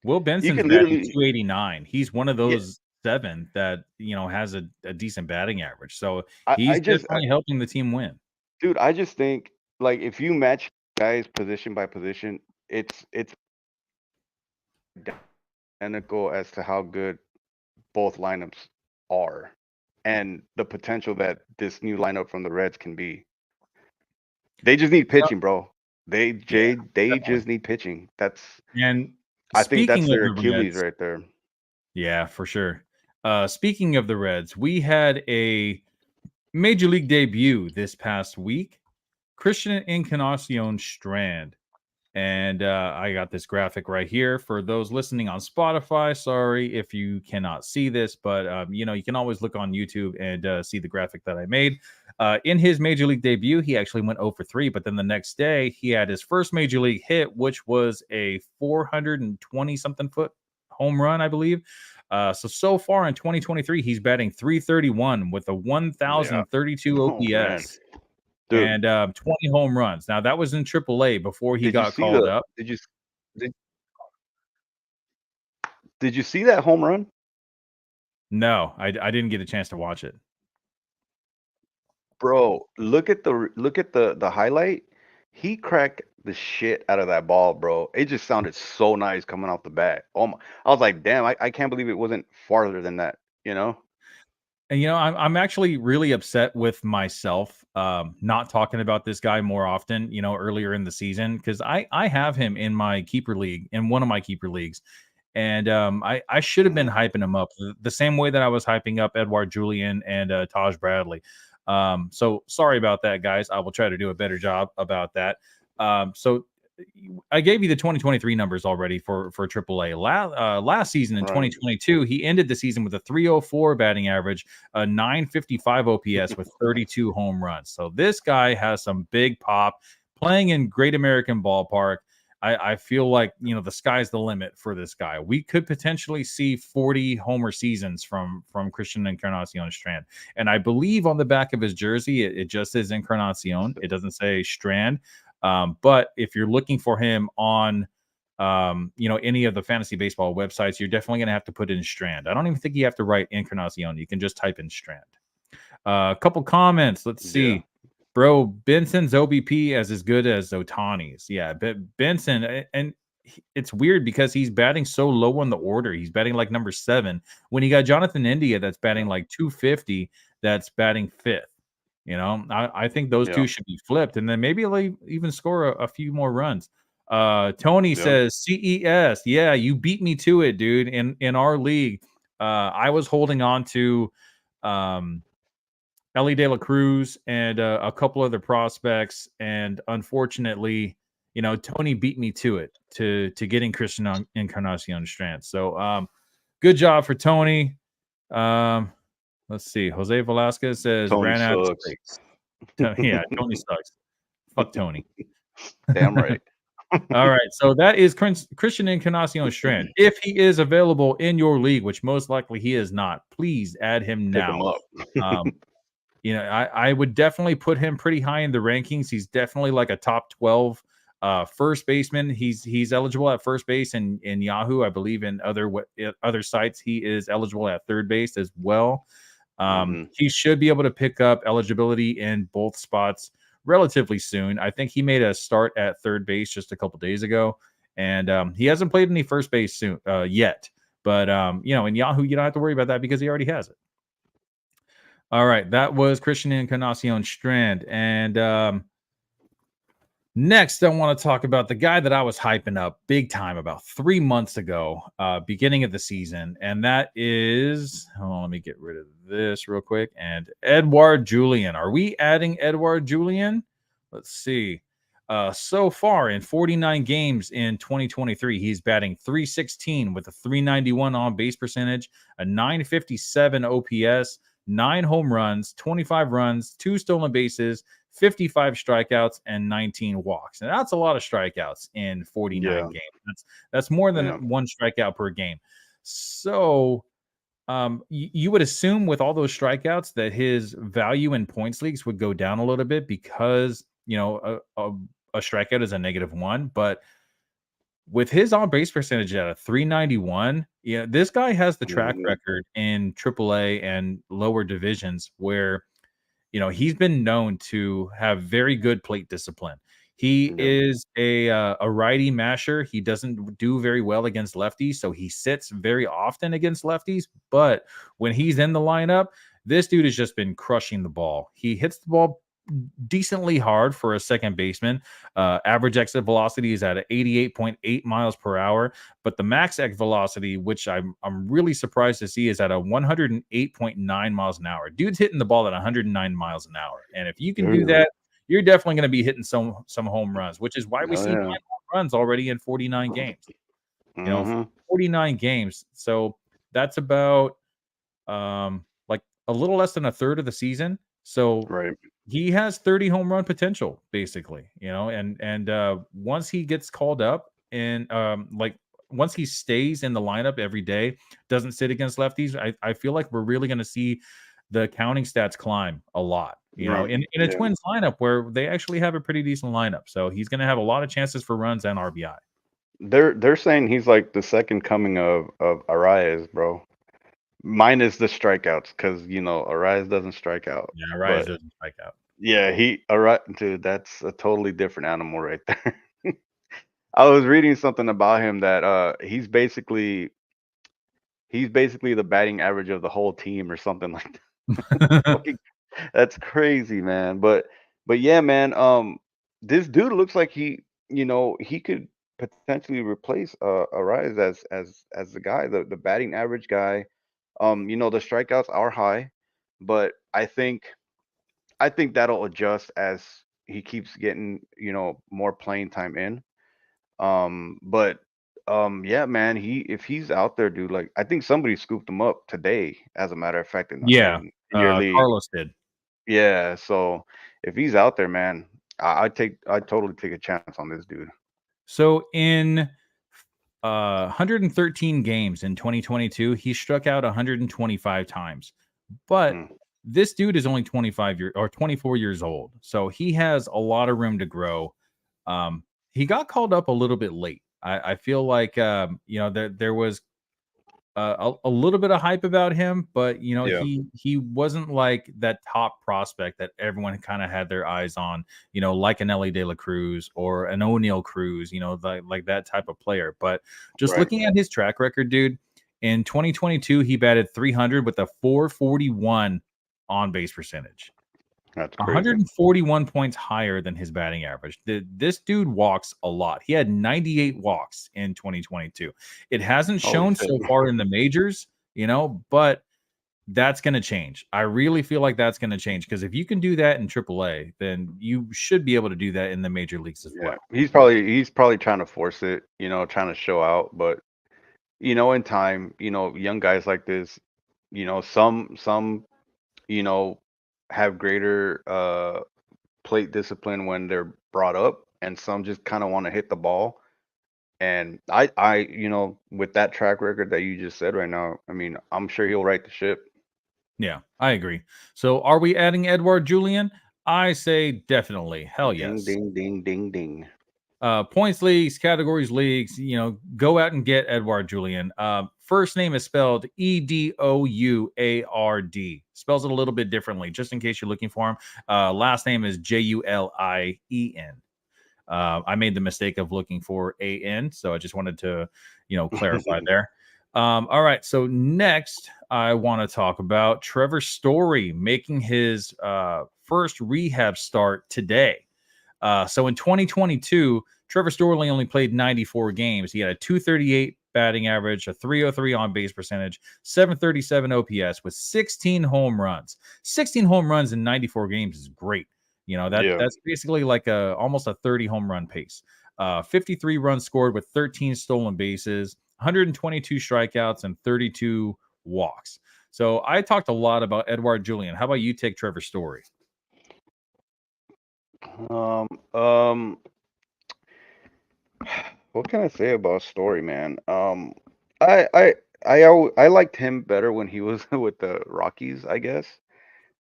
Will Benson's batting 289. He's one of those 7 that has a decent batting average. So he's definitely helping the team win. Dude, I just think like if you match guys position by position, it's identical as to how good both lineups are and the potential that this new lineup from the Reds can be. They just need pitching, bro. They just need pitching. I think that's their Achilles right there. Yeah, for sure. Speaking of the Reds, we had a Major League debut this past week, Christian Encarnacion Strand. And I got this graphic right here for those listening on Spotify. Sorry if you cannot see this, but you can always look on YouTube and see the graphic that I made. In his major league debut, he actually went 0 for 3, but then the next day he had his first major league hit, which was a 420 something foot home run, I believe. So far in 2023, he's batting 331 with a Yeah. 1032 Oh man, OPS dude, and 20 home runs. Now that was in AAA before he did you got see called the? up. Did, did you see that home run? No, I didn't get a chance to watch it. Bro, look at the highlight. He cracked the shit out of that ball, bro. It just sounded so nice coming off the bat. Oh my, I was like, damn, I can't believe it wasn't farther than that, you know? And I'm actually really upset with myself not talking about this guy more often, earlier in the season, because I have him in my keeper league, in one of my keeper leagues. And I should have been Mhm. hyping him up the same way that I was hyping up Edward Julian and Taj Bradley. So sorry about that, guys. I will try to do a better job about that. So I gave you the 2023 numbers already for AAA. Last season in Right. 2022, he ended the season with a 304 batting average, a 955 OPS with 32 home runs. So this guy has some big pop playing in Great American Ballpark. I feel like the sky's the limit for this guy. We could potentially see 40 homer seasons from Christian Encarnacion Strand, and I believe on the back of his jersey it just says Encarnacion. It doesn't say Strand. But if you're looking for him on any of the fantasy baseball websites, you're definitely going to have to put in Strand. I don't even think you have to write Encarnacion. You can just type in Strand. A couple comments. Let's Yeah. see. Bro, Benson's OBP as good as Otani's. Yeah, but Benson, and it's weird because he's batting so low on the order. He's batting like number 7 when you got Jonathan India that's batting Yeah. like 250, that's batting 5th. I think those Yeah. two should be flipped, and then maybe they'll even score a few more runs. Tony Yeah. says CES. Yeah, you beat me to it, dude. In our league, I was holding on to um Ellie De La Cruz and a couple other prospects, and unfortunately, Tony beat me to it to getting Christian Encarnacion Strand. So, good job for Tony. Um, let's see. Jose Velasquez says Tony ran out of sucks. space. Yeah, Tony sucks. Fuck Tony. Damn right. All right, so that is Christian Encarnacion Strand. If he is available in your league, which most likely he is not, please add him Pick him now. up. Um, I would definitely put him pretty high in the rankings. He's definitely like a top 12 first baseman. He's eligible at first base in Yahoo. I believe in other sites he is eligible at third base as well. Hmm. He should be able to pick up eligibility in both spots relatively soon. I think he made a start at third base just a couple days ago, and he hasn't played any first base yet. But in Yahoo, you don't have to worry about that because he already has it. All right, that was Christian Encarnacion Strand. And next, I want to talk about the guy that I was hyping up big time about 3 months ago, beginning of the season. And that is, hold on, let me get rid of this real quick. And Edward Julian. Are we adding Edward Julian? Let's see. So far in 49 games in 2023, he's batting 316 with a 391 on base percentage, a 957 OPS, 9 home runs, 25 runs, 2 stolen bases, 55 strikeouts, and 19 walks. And that's a lot of strikeouts in 49 Yeah. games. That's more than Yeah. one strikeout per game. So you would assume with all those strikeouts that his value in points leagues would go down a little bit because a strikeout is a -1, but with his on base percentage at a 391, yeah, this guy has the track Hmm. record in AAA and lower divisions where he's been known to have very good plate discipline. He Yeah. is a righty masher. He doesn't do very well against lefties, so he sits very often against lefties. But when he's in the lineup, this dude has just been crushing the ball. He hits the ball decently hard for a second baseman. Average exit velocity is at 88.8 miles per hour, but the max exit velocity, which I'm really surprised to see, is at a 108.9 miles an hour. Dude's hitting the ball at 109 miles an hour, and if you can do Dude. that, you're definitely going to be hitting some home runs, which is why we Oh see 10 yeah. home runs already in 49 games. You know, Mm-hmm. 49 games. So that's about like a little less than a third of the season. So Right. he has 30 home run potential, basically, and once he gets called up and like once he stays in the lineup every day, doesn't sit against lefties, I feel like we're really gonna see the counting stats climb a lot, Right. in a Yeah. Twins lineup where they actually have a pretty decent lineup. So he's gonna have a lot of chances for runs and RBI. They're saying he's like the second coming of Arias, bro. Minus the strikeouts, because Arias doesn't strike out. Yeah, Rise But doesn't strike out. yeah, Arias, dude, that's a totally different animal right there. I was reading something about him that he's basically the batting average of the whole team or something like that. Fucking, that's crazy, man. But yeah, man. This dude looks like he could potentially replace Arias as the guy, the batting average guy. The strikeouts are high, but I think that'll adjust as he keeps getting more playing time in. But yeah, man, if he's out there, dude, like I think somebody scooped him up today, as a matter of fact, in Yeah, in your league. Carlos did. Yeah, so if he's out there, man, I'd totally take a chance on this dude. So in 113 games in 2022, he struck out 125 times. But Mm, this dude is only 24 years old, so he has a lot of room to grow. He got called up a little bit late. I feel like there was a little bit of hype about him, but yeah, he wasn't like that top prospect that everyone kind of had their eyes on, like an Ellie De La Cruz or an O'Neill Cruz, like that type of player. But just right. looking at his track record, dude, in 2022 he batted 300 with a 441 on base percentage. That's crazy. 141 points higher than his batting average. This dude walks a lot. He had 98 walks in 2022. It hasn't Holy shown shit. so far in the majors, but that's going to change. I really feel like that's going to change because if you can do that in AAA, then you should be able to do that in the major leagues as Yeah, well. he's probably trying to force it, trying to show out, but in time, young guys like this, some you know have greater plate discipline when they're brought up, and some just kind of want to hit the ball. And with that track record that you just said right now, I mean, I'm sure he'll right the ship. Yeah, I agree. So are we adding Edward Julian? I say definitely. Hell Ding, yes. ding, ding, ding, ding. Points leagues, categories leagues, go out and get Edouard Julian. First name is spelled Edouard. Spells it a little bit differently, just in case you're looking for him. Last name is Julien. I made the mistake of looking for AN, so I just wanted to, clarify there. All right, so next I want to talk about Trevor Story making his first rehab start today. So in 2022, Trevor Story only played 94 games. He had a 238 batting average, a 303 on base percentage, 737 OPS with 16 home runs. 16 home runs in 94 games is great. Yeah. That's basically like almost a 30 home run pace. 53 runs scored with 13 stolen bases, 122 strikeouts, and 32 walks. So I talked a lot about Edouard Julian. How about you take Trevor Story? Um, um, what can I say about Story, man? I I I liked him better when he was with the Rockies, I guess.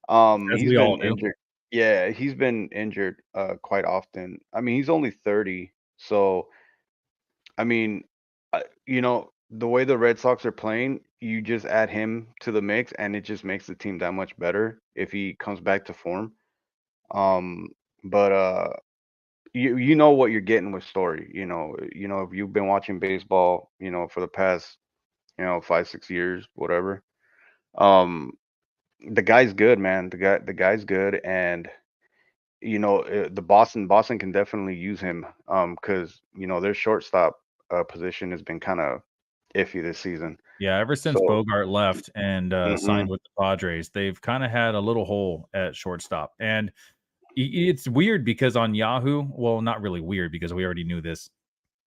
As He's we all been do. injured. Yeah, he's been injured quite often. I mean, he's only 30, so I mean, the way the Red Sox are playing, you just add him to the mix, and it just makes the team that much better if he comes back to form. Um, but you know what you're getting with Story. If you've been watching baseball, for the past 5 6 years, whatever. Um, the guy's good, man. The guy's good, and the Boston can definitely use him. Because their shortstop position has been kind of iffy this season. Yeah, ever since So, Bogart left and hmm signed with the Padres, they've kind of had a little hole at shortstop. And it's weird because on Yahoo, well, not really weird because we already knew this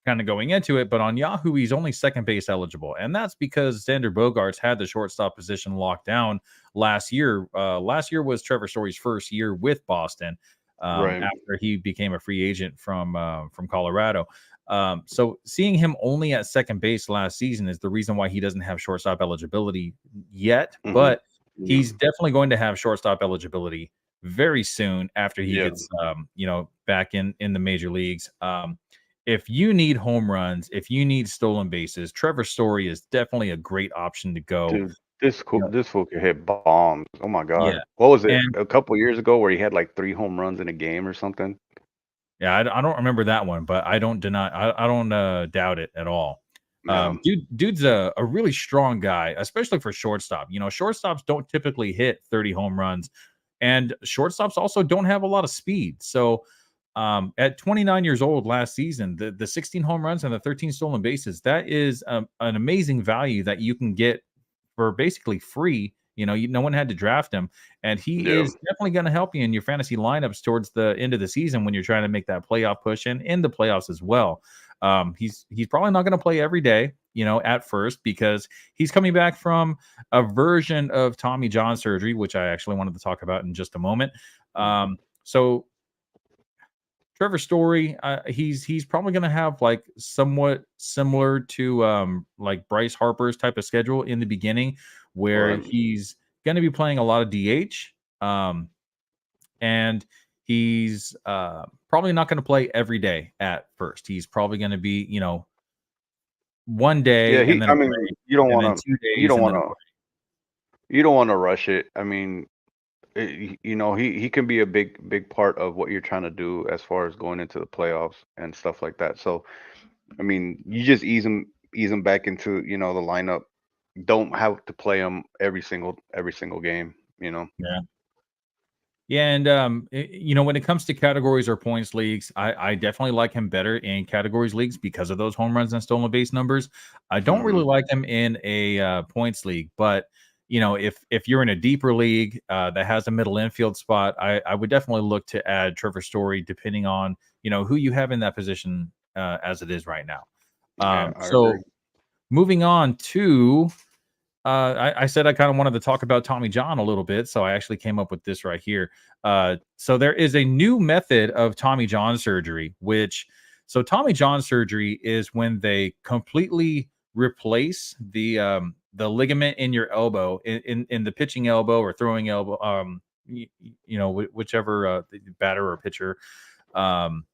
kind of going into it, but on Yahoo, he's only second base eligible. And that's because Xander Bogaerts had the shortstop position locked down last year. Last year was Trevor Story's first year with Boston right. after he became a free agent from Colorado. So seeing him only at second base last season is the reason why he doesn't have shortstop eligibility yet, hmm but he's definitely going to have shortstop eligibility very soon after he Yeah, gets back in the major leagues. If you need home runs, if you need stolen bases, Trevor Story is definitely a great option to go. dude, You know, this fool can hit bombs. Oh my yeah, God, what was it? and A couple years ago where he had like 3 home runs in a game or something. yeah, I don't remember that one, but I don't deny, I don't doubt it at all. Yeah, Dude's a really strong guy, especially for shortstop. Shortstops don't typically hit 30 home runs, and shortstops also don't have a lot of speed. So, at 29 years old last season, the 16 home runs and the 13 stolen bases, that is an amazing value that you can get for basically free. No one had to draft him, and he yeah, is definitely going to help you in your fantasy lineups towards the end of the season when you're trying to make that playoff push and in the playoffs as well. He's probably not going to play every day, at first because he's coming back from a version of Tommy John surgery, which I actually wanted to talk about in just a moment. So Trevor Story, he's probably going to have like somewhat similar to like Bryce Harper's type of schedule in the beginning, where right. he's going to be playing a lot of DH, and he's probably not going to play every day at first. He's probably going to be, one Yeah, day and he. then I a mean, break, you don't and want then to. You 2 days don't and want then a to. break. You don't want to rush it. I mean, he can be a big part of what you're trying to do as far as going into the playoffs and stuff like that. So, I mean, you just ease him back into the lineup. Don't have to play him every single game. Yeah. Yeah, and when it comes to categories or points leagues, I definitely like him better in categories leagues because of those home runs and stolen base numbers. I don't hmm really like him in a points league, but if you're in a deeper league that has a middle infield spot, I would definitely look to add Trevor Story depending on who you have in that position as it is right now. Yeah, I agree. So moving on to I said I kind of wanted to talk about Tommy John a little bit, so I actually came up with this right here. So there is a new method of Tommy John surgery, so Tommy John surgery is when they completely replace the ligament in your elbow, in the pitching elbow or throwing elbow, whichever the batter or pitcher. Um,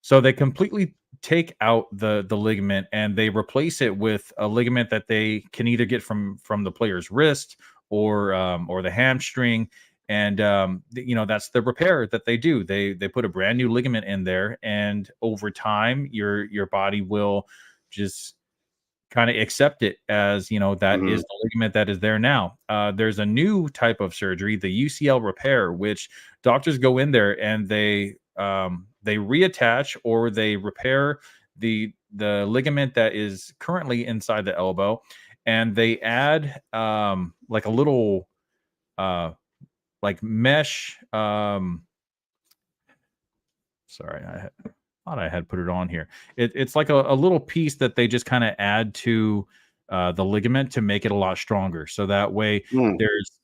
so they completely take out the ligament and they replace it with a ligament that they can either get from the player's wrist or the hamstring. And that's the repair that they do. They put a brand new ligament in there, and over time, your body will just kind of accept it as that is hmm the ligament that is there now. There's a new type of surgery, the UCL repair, which doctors go in there and they reattach or they repair the ligament that is currently inside the elbow, and they add like a little uh like mesh. Sorry, thought I had put it on here. It's like a little piece that they just kind of add to the ligament to make it a lot stronger. So that way Mm,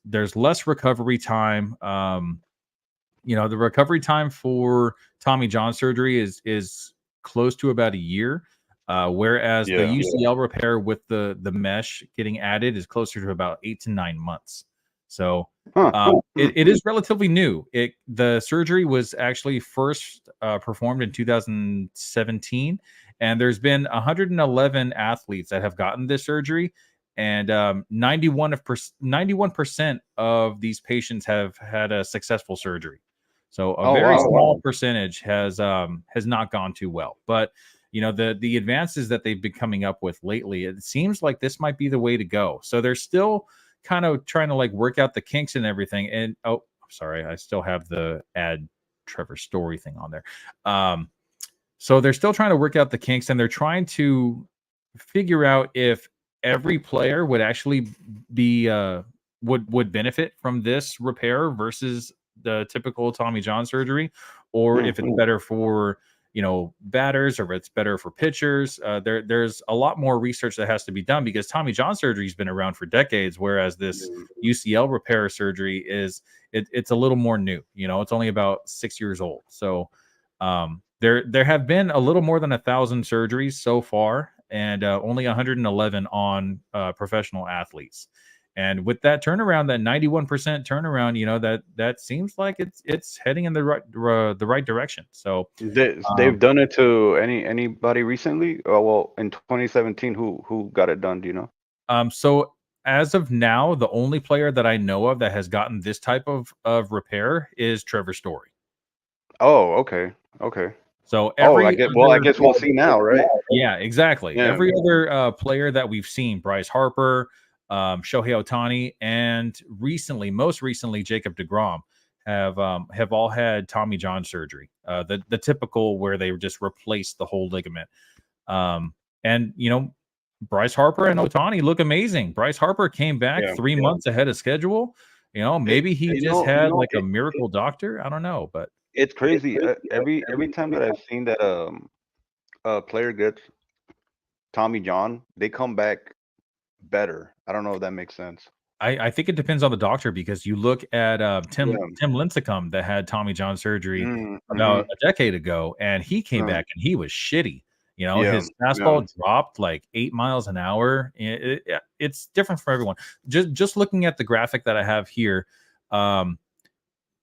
there's less recovery time. The recovery time for Tommy John surgery is close to about a year, whereas the yeah. UCL repair with the mesh getting added is closer to about 8 to 9 months. So Huh. it is relatively new. The surgery was actually first performed in 2017, and there's been 111 athletes that have gotten this surgery, and 91% of these patients have had a successful surgery. So a Oh very wow. small percentage has not gone too well. But the advances that they've been coming up with lately, it seems like this might be the way to go. So they're still kind of trying to like work out the kinks and everything. And sorry, I still have the ad Trevor Story thing on there. So they're still trying to work out the kinks, and they're trying to figure out if every player would actually be would benefit from this repair versus the typical Tommy John surgery, or if it's better for batters, or if it's better for pitchers. There's a lot more research that has to be done because Tommy John surgery has been around for decades, whereas this UCL repair surgery it's a little more new. It's only about 6 years old. So there have been a little more than 1,000 surgeries so far, and only 111 on professional athletes. And with that turnaround, that 91% turnaround, that seems like it's heading in the right direction. So they've done it to anybody recently? Well, in 2017, who got it done? Do you know? So as of now, the only player that I know of that has gotten this type of repair is Trevor Story. Oh, okay. So I guess we'll see now, right? Yeah, exactly. Yeah. Every other player that we've seen, Bryce Harper, Shohei Ohtani, and most recently, Jacob deGrom, have all had Tommy John surgery. The typical where they just replaced the whole ligament. And Bryce Harper and Ohtani look amazing. Bryce Harper came back 3 months ahead of schedule. Maybe he just had like a miracle doctor. I don't know, but it's crazy. Every time that I've seen that a player gets Tommy John, they come back better. I don't know if that makes sense. I think it depends on the doctor, because you look at Tim Lincecum that had Tommy John surgery about a decade ago, and he came back and he was shitty. His fastball dropped like 8 miles an hour. It's different for everyone. Just looking at the graphic that I have here,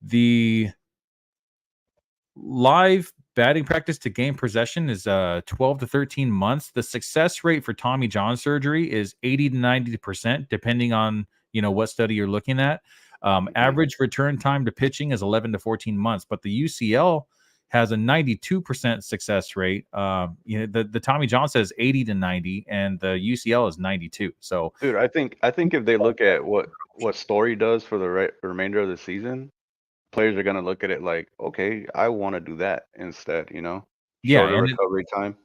the live batting practice to game possession is 12 to 13 months. The success rate for Tommy John surgery is 80 to 90%, depending on what study you're looking at. Average return time to pitching is 11 to 14 months, but the UCL has a 92% success rate. The Tommy John says 80 to 90, and the UCL is 92. So, dude, I think if they look at what Story does for the remainder of the season, players are gonna look at it like, okay, I want to do that instead. Shorter recovery time.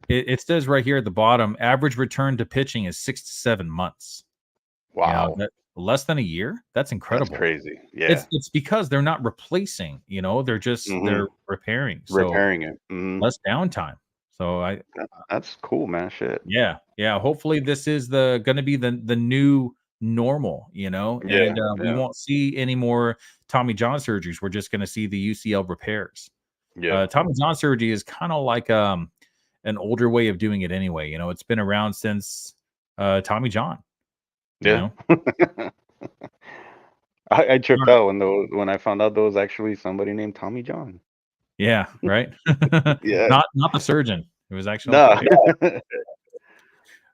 It says right here at the bottom, average return to pitching is 6 to 7 months. Wow. Less than a year. That's incredible. That's crazy. Yeah. It's because they're not replacing, they're just they're repairing. Repairing it. Less downtime. So that's cool, man. Shit. Yeah. Hopefully this is going to be the new normal, and we won't see any more Tommy John surgeries. We're just going to see the UCL repairs. Yeah. Tommy John surgery is kind of like an older way of doing it anyway. It's been around since Tommy John. Yeah. I tripped out when I found out there was actually somebody named Tommy John. Yeah, right. Yeah. Not the surgeon. It was actually no.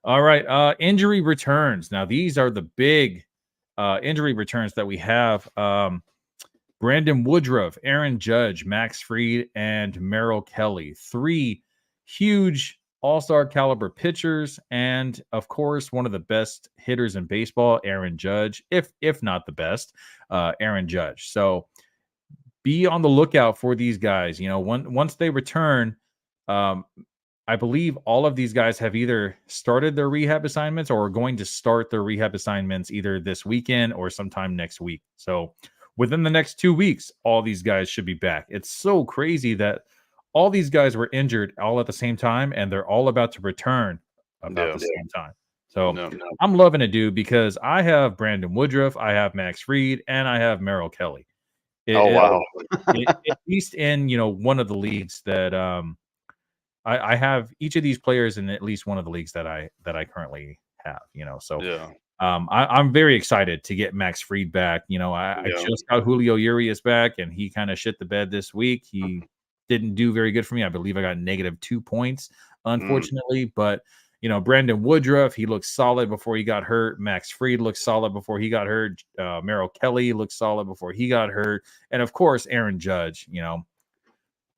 All right. Injury returns. Now these are the big injury returns that we have. Brandon Woodruff, Aaron Judge, Max Fried, and Merrill Kelly. 3 huge all-star caliber pitchers, and of course one of the best hitters in baseball, Aaron Judge, if not the best, Aaron Judge. So be on the lookout for these guys. Once they return, I believe all of these guys have either started their rehab assignments or are going to start their rehab assignments either this weekend or sometime next week. So within the next 2 weeks, all these guys should be back. It's so crazy that all these guys were injured all at the same time, and they're all about to return about the same time. So I'm loving it, dude, because I have Brandon Woodruff, I have Max Fried, and I have Merrill Kelly. Wow. At least in one of the leagues that I have each of these players in at least one of the leagues that I currently have. So I'm very excited to get Max Fried back. I just got Julio Urias back, and he kind of shit the bed this week. He didn't do very good for me. I believe I got -2 points, unfortunately. But Brandon Woodruff, he looked solid before he got hurt. Max Fried looked solid before he got hurt. Merrill Kelly looked solid before he got hurt, and of course Aaron Judge.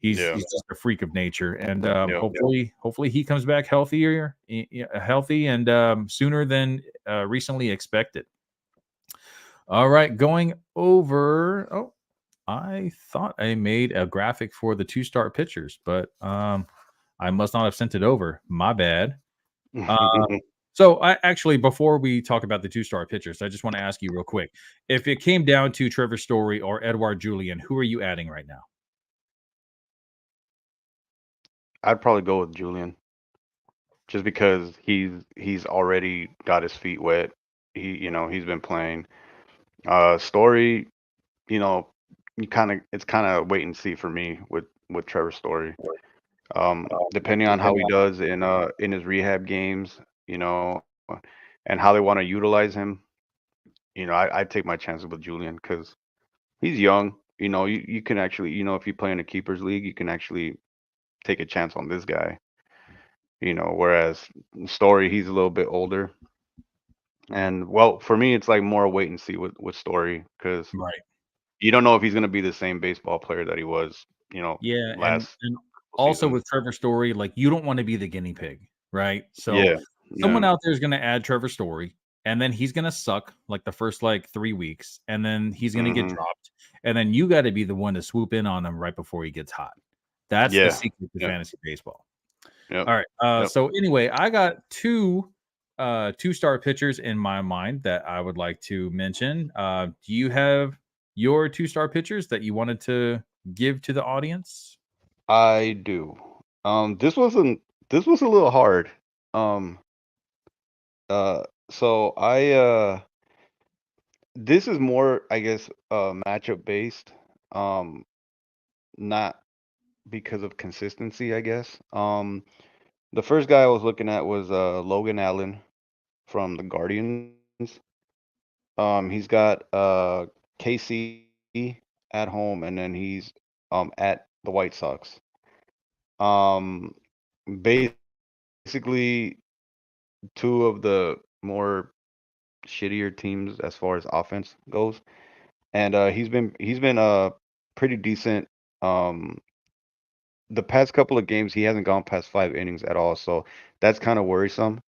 He's just a freak of nature, and hopefully he comes back healthy and sooner than recently expected. All right, going over. I thought I made a graphic for the 2-star pitchers, but I must not have sent it over. My bad. Uh, so I actually, before we talk about the 2-star pitchers, I just want to ask you real quick. If it came down to Trevor Story or Edouard Julian, who are you adding right now? I'd probably go with Julian just because he's already got his feet wet. He's been playing. Story, you know, it's kind of wait and see for me with Trevor Story. Depending on how he does in his rehab games, and how they want to utilize him, I'd take my chances with Julian because he's young. You can actually, if you play in a keepers league, you can actually take a chance on this guy. Whereas Story, he's a little bit older. And well, for me, it's like more wait and see with Story because Right. you don't know if he's gonna be the same baseball player that he was, Yeah, and last and also season. with Trevor Story, like, you don't wanna be the guinea pig, right? So, Yeah, someone yeah, out there is gonna add Trevor Story, and then he's gonna suck, like, the first, 3 weeks, and then he's gonna get hmm dropped, and then you gotta be the one to swoop in on him right before he gets hot. That's the yeah, secret to yep, fantasy baseball. yep, Alright, yep. so anyway, I got 2-star pitchers in my mind that I would like to mention. Do you have your 2-star pitchers that you wanted to give to the audience? I do. This was a little hard. Um, so this is more, I guess, matchup based. Um, not because of consistency, I guess. The first guy I was looking at was Logan Allen from the Guardians. He's got KC at home, and then he's at the White Sox. Um, Basically two of the more shittier teams as far as offense goes, and he's been pretty decent. Um, the past couple of games he hasn't gone past 5 innings at all, so that's kind of worrisome.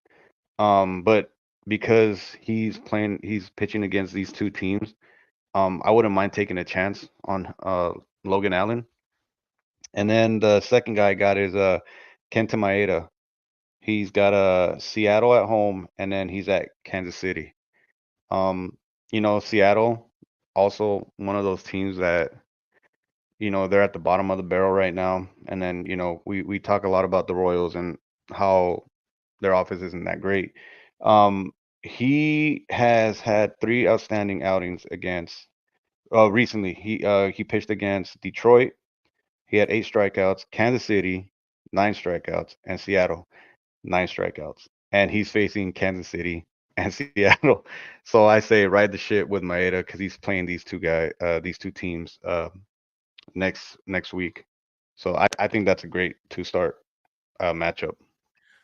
But because he's pitching against these two teams, I wouldn't mind taking a chance on Logan Allen. And then the second guy I got is Kenta Maeda. He's got Seattle at home, and then he's at Kansas City. Seattle also one of those teams that they're at the bottom of the barrel right now. And then we talk a lot about the Royals and how their offense isn't that great. Um, he has had three outstanding outings against. Recently he pitched against Detroit. He had 8 strikeouts. Kansas City, 9 strikeouts, and Seattle, 9 strikeouts. And he's facing Kansas City and Seattle. So I say ride the shit with Maeda because he's playing these two teams next week. So I think that's a great two-start matchup.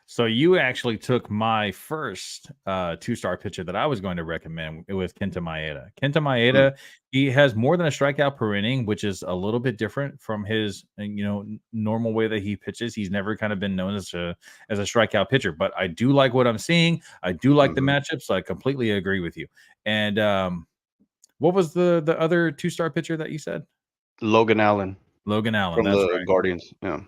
So you actually took my first 2-star pitcher that I was going to recommend with Kenta Maeda. Kenta Mm, Maeda, he has more than a strikeout per inning, which is a little bit different from his normal way that he pitches. He's never kind of been known as a strikeout pitcher, but I do like what I'm seeing. I do like the mhm. matchup, so I completely agree with you. And what was the other 2-star pitcher that you said? Logan Allen Logan Allen. from That's the right. Guardians. Yeah.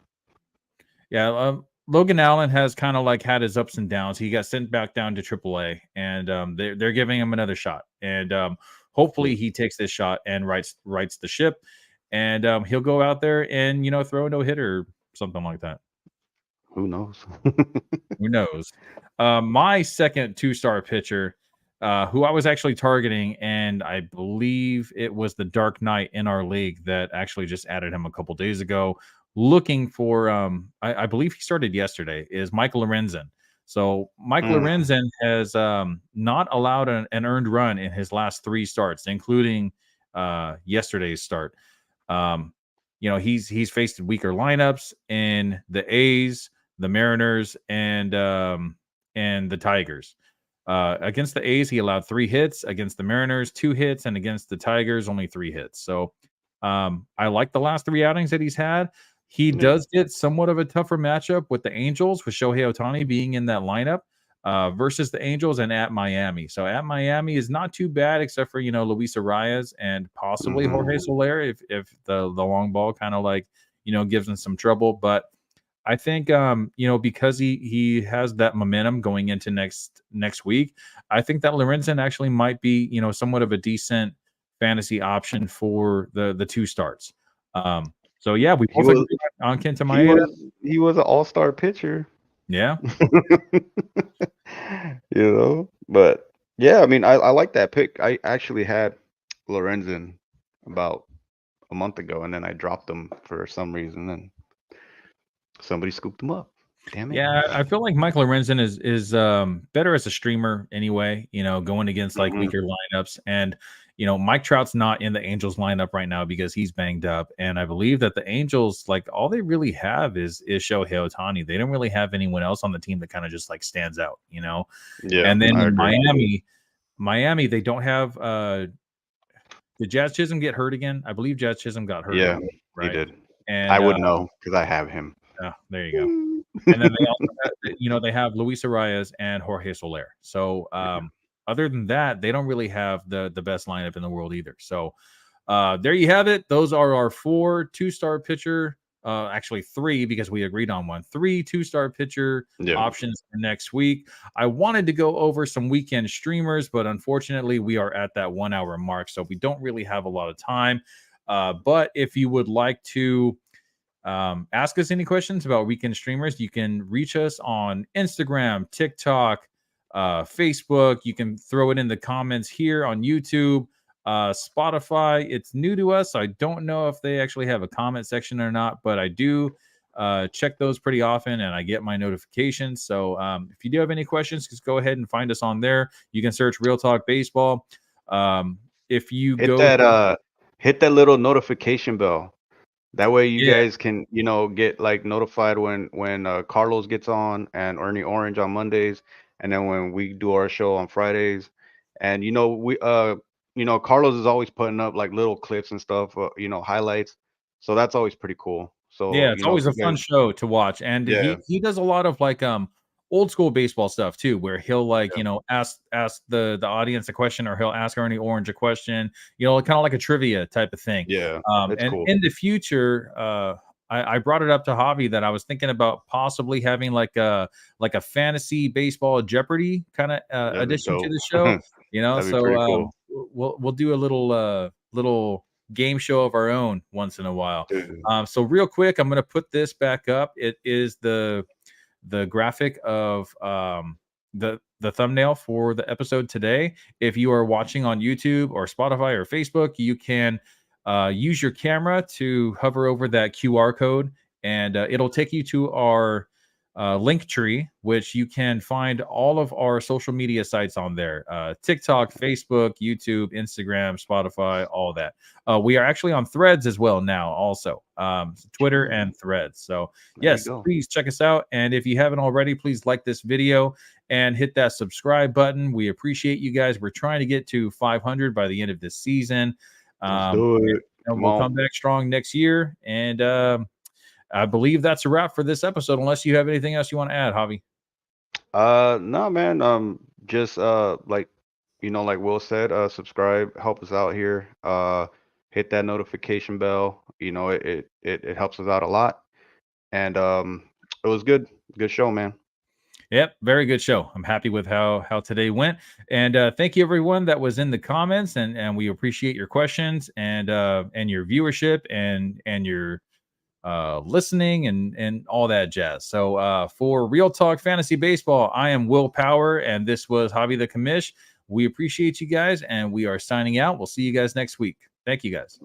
Yeah, Logan Allen has kind of had his ups and downs. He got sent back down to AAA, and they're giving him another shot. And Yeah. hopefully he takes this shot and rights the ship, and he'll go out there and throw a no hitter, something like that. Who knows? Who knows? My second 2-star pitcher, who I was actually targeting, and I believe it was the Dark Knight in our league that actually just added him a couple days ago, looking for, I believe he started yesterday, is Michael Lorenzen. So Mike Mm, Lorenzen has not allowed an earned run in his last 3 starts, including yesterday's start. Um, he's faced weaker lineups in the A's, the Mariners, and the Tigers. Against the A's, he allowed 3 hits. Against the Mariners, 2 hits, and against the Tigers, only 3 hits. So I like the last 3 outings that he's had. He yeah. does get somewhat of a tougher matchup with the Angels, with Shohei Ohtani being in that lineup. versus the Angels and at Miami. So at Miami is not too bad, except for Luis Arias and possibly Jorge Soler if the long ball kind of like gives him some trouble. But I think because he has that momentum going into next week, I think that Lorenzen actually might be somewhat of a decent fantasy option for the two starts. So yeah, we both agree on Kenta Maeda. He was an all-star pitcher. Yeah. But yeah, I mean, I like that pick. I actually had Lorenzen about a month ago, and then I dropped him for some reason, and somebody scooped him up. Damn it. Yeah, I feel like Michael Lorenzen is better as a streamer anyway, going against like weaker lineups. And Mike Trout's not in the Angels lineup right now because he's banged up. And I believe that the Angels, like, all they really have is Shohei Ohtani. They don't really have anyone else on the team that kind of just like stands out, Yeah. And then in Miami, they don't have did Jazz Chisholm get hurt again? I believe Jazz Chisholm got hurt. Yeah, right? He did. And I would know because I have him. There you go. And then they also they have Luis Arias and Jorge Soler. So other than that, they don't really have the best lineup in the world either. So there you have it. Those are our 4 2-star pitcher. Actually 3 because we agreed on one. 3 2-star pitcher options for next week. I wanted to go over some weekend streamers, but unfortunately we are at that 1 hour mark, so we don't really have a lot of time. But if you would like to ask us any questions about weekend streamers, you can reach us on Instagram, TikTok, Facebook. You can throw it in the comments here on YouTube, Spotify. It's new to us, so I don't know if they actually have a comment section or not, but I do check those pretty often and I get my notifications. So if you do have any questions, just go ahead and find us on there. You can search Real Talk Baseball. If you hit that little notification bell. That way you guys can, get like notified when Carlos gets on and Ernie Orange on Mondays, and then when we do our show on Fridays. And we Carlos is always putting up like little clips and stuff, highlights. So that's always pretty cool. So yeah, it's always a fun show to watch. And he does a lot of like old school baseball stuff too, where he'll like ask the audience a question, or he'll ask Ernie Orange a question, kind of like a trivia type of thing. And cool. In the future, I brought it up to Javi that I was thinking about possibly having like a fantasy baseball Jeopardy kind of addition to the show. So cool. we'll do a little game show of our own once in a while. So real quick, I'm going to put this back up. It is the graphic of the thumbnail for the episode today. If you are watching on YouTube or Spotify or Facebook, you can use your camera to hover over that QR code, and it'll take you to our link tree, which you can find all of our social media sites on there: TikTok, Facebook, YouTube, Instagram, Spotify, all that. We are actually on Threads as well now, also Twitter and Threads. So yes, please check us out. And if you haven't already, please like this video and hit that subscribe button. We appreciate you guys. We're trying to get to 500 by the end of this season. Let's do it. And we'll come back strong next year. And I believe that's a wrap for this episode, unless you have anything else you want to add, Javi. No, man. Just like Will said, subscribe, help us out here. Hit that notification bell. It helps us out a lot. And it was good show, man. Yep, very good show. I'm happy with how today went. And thank you everyone that was in the comments, and we appreciate your questions and your viewership and your listening and all that jazz. So for Real Talk Fantasy Baseball, I am Will Power, and this was Javi the Commish. We appreciate you guys, and we are signing out. We'll see you guys next week. Thank you guys.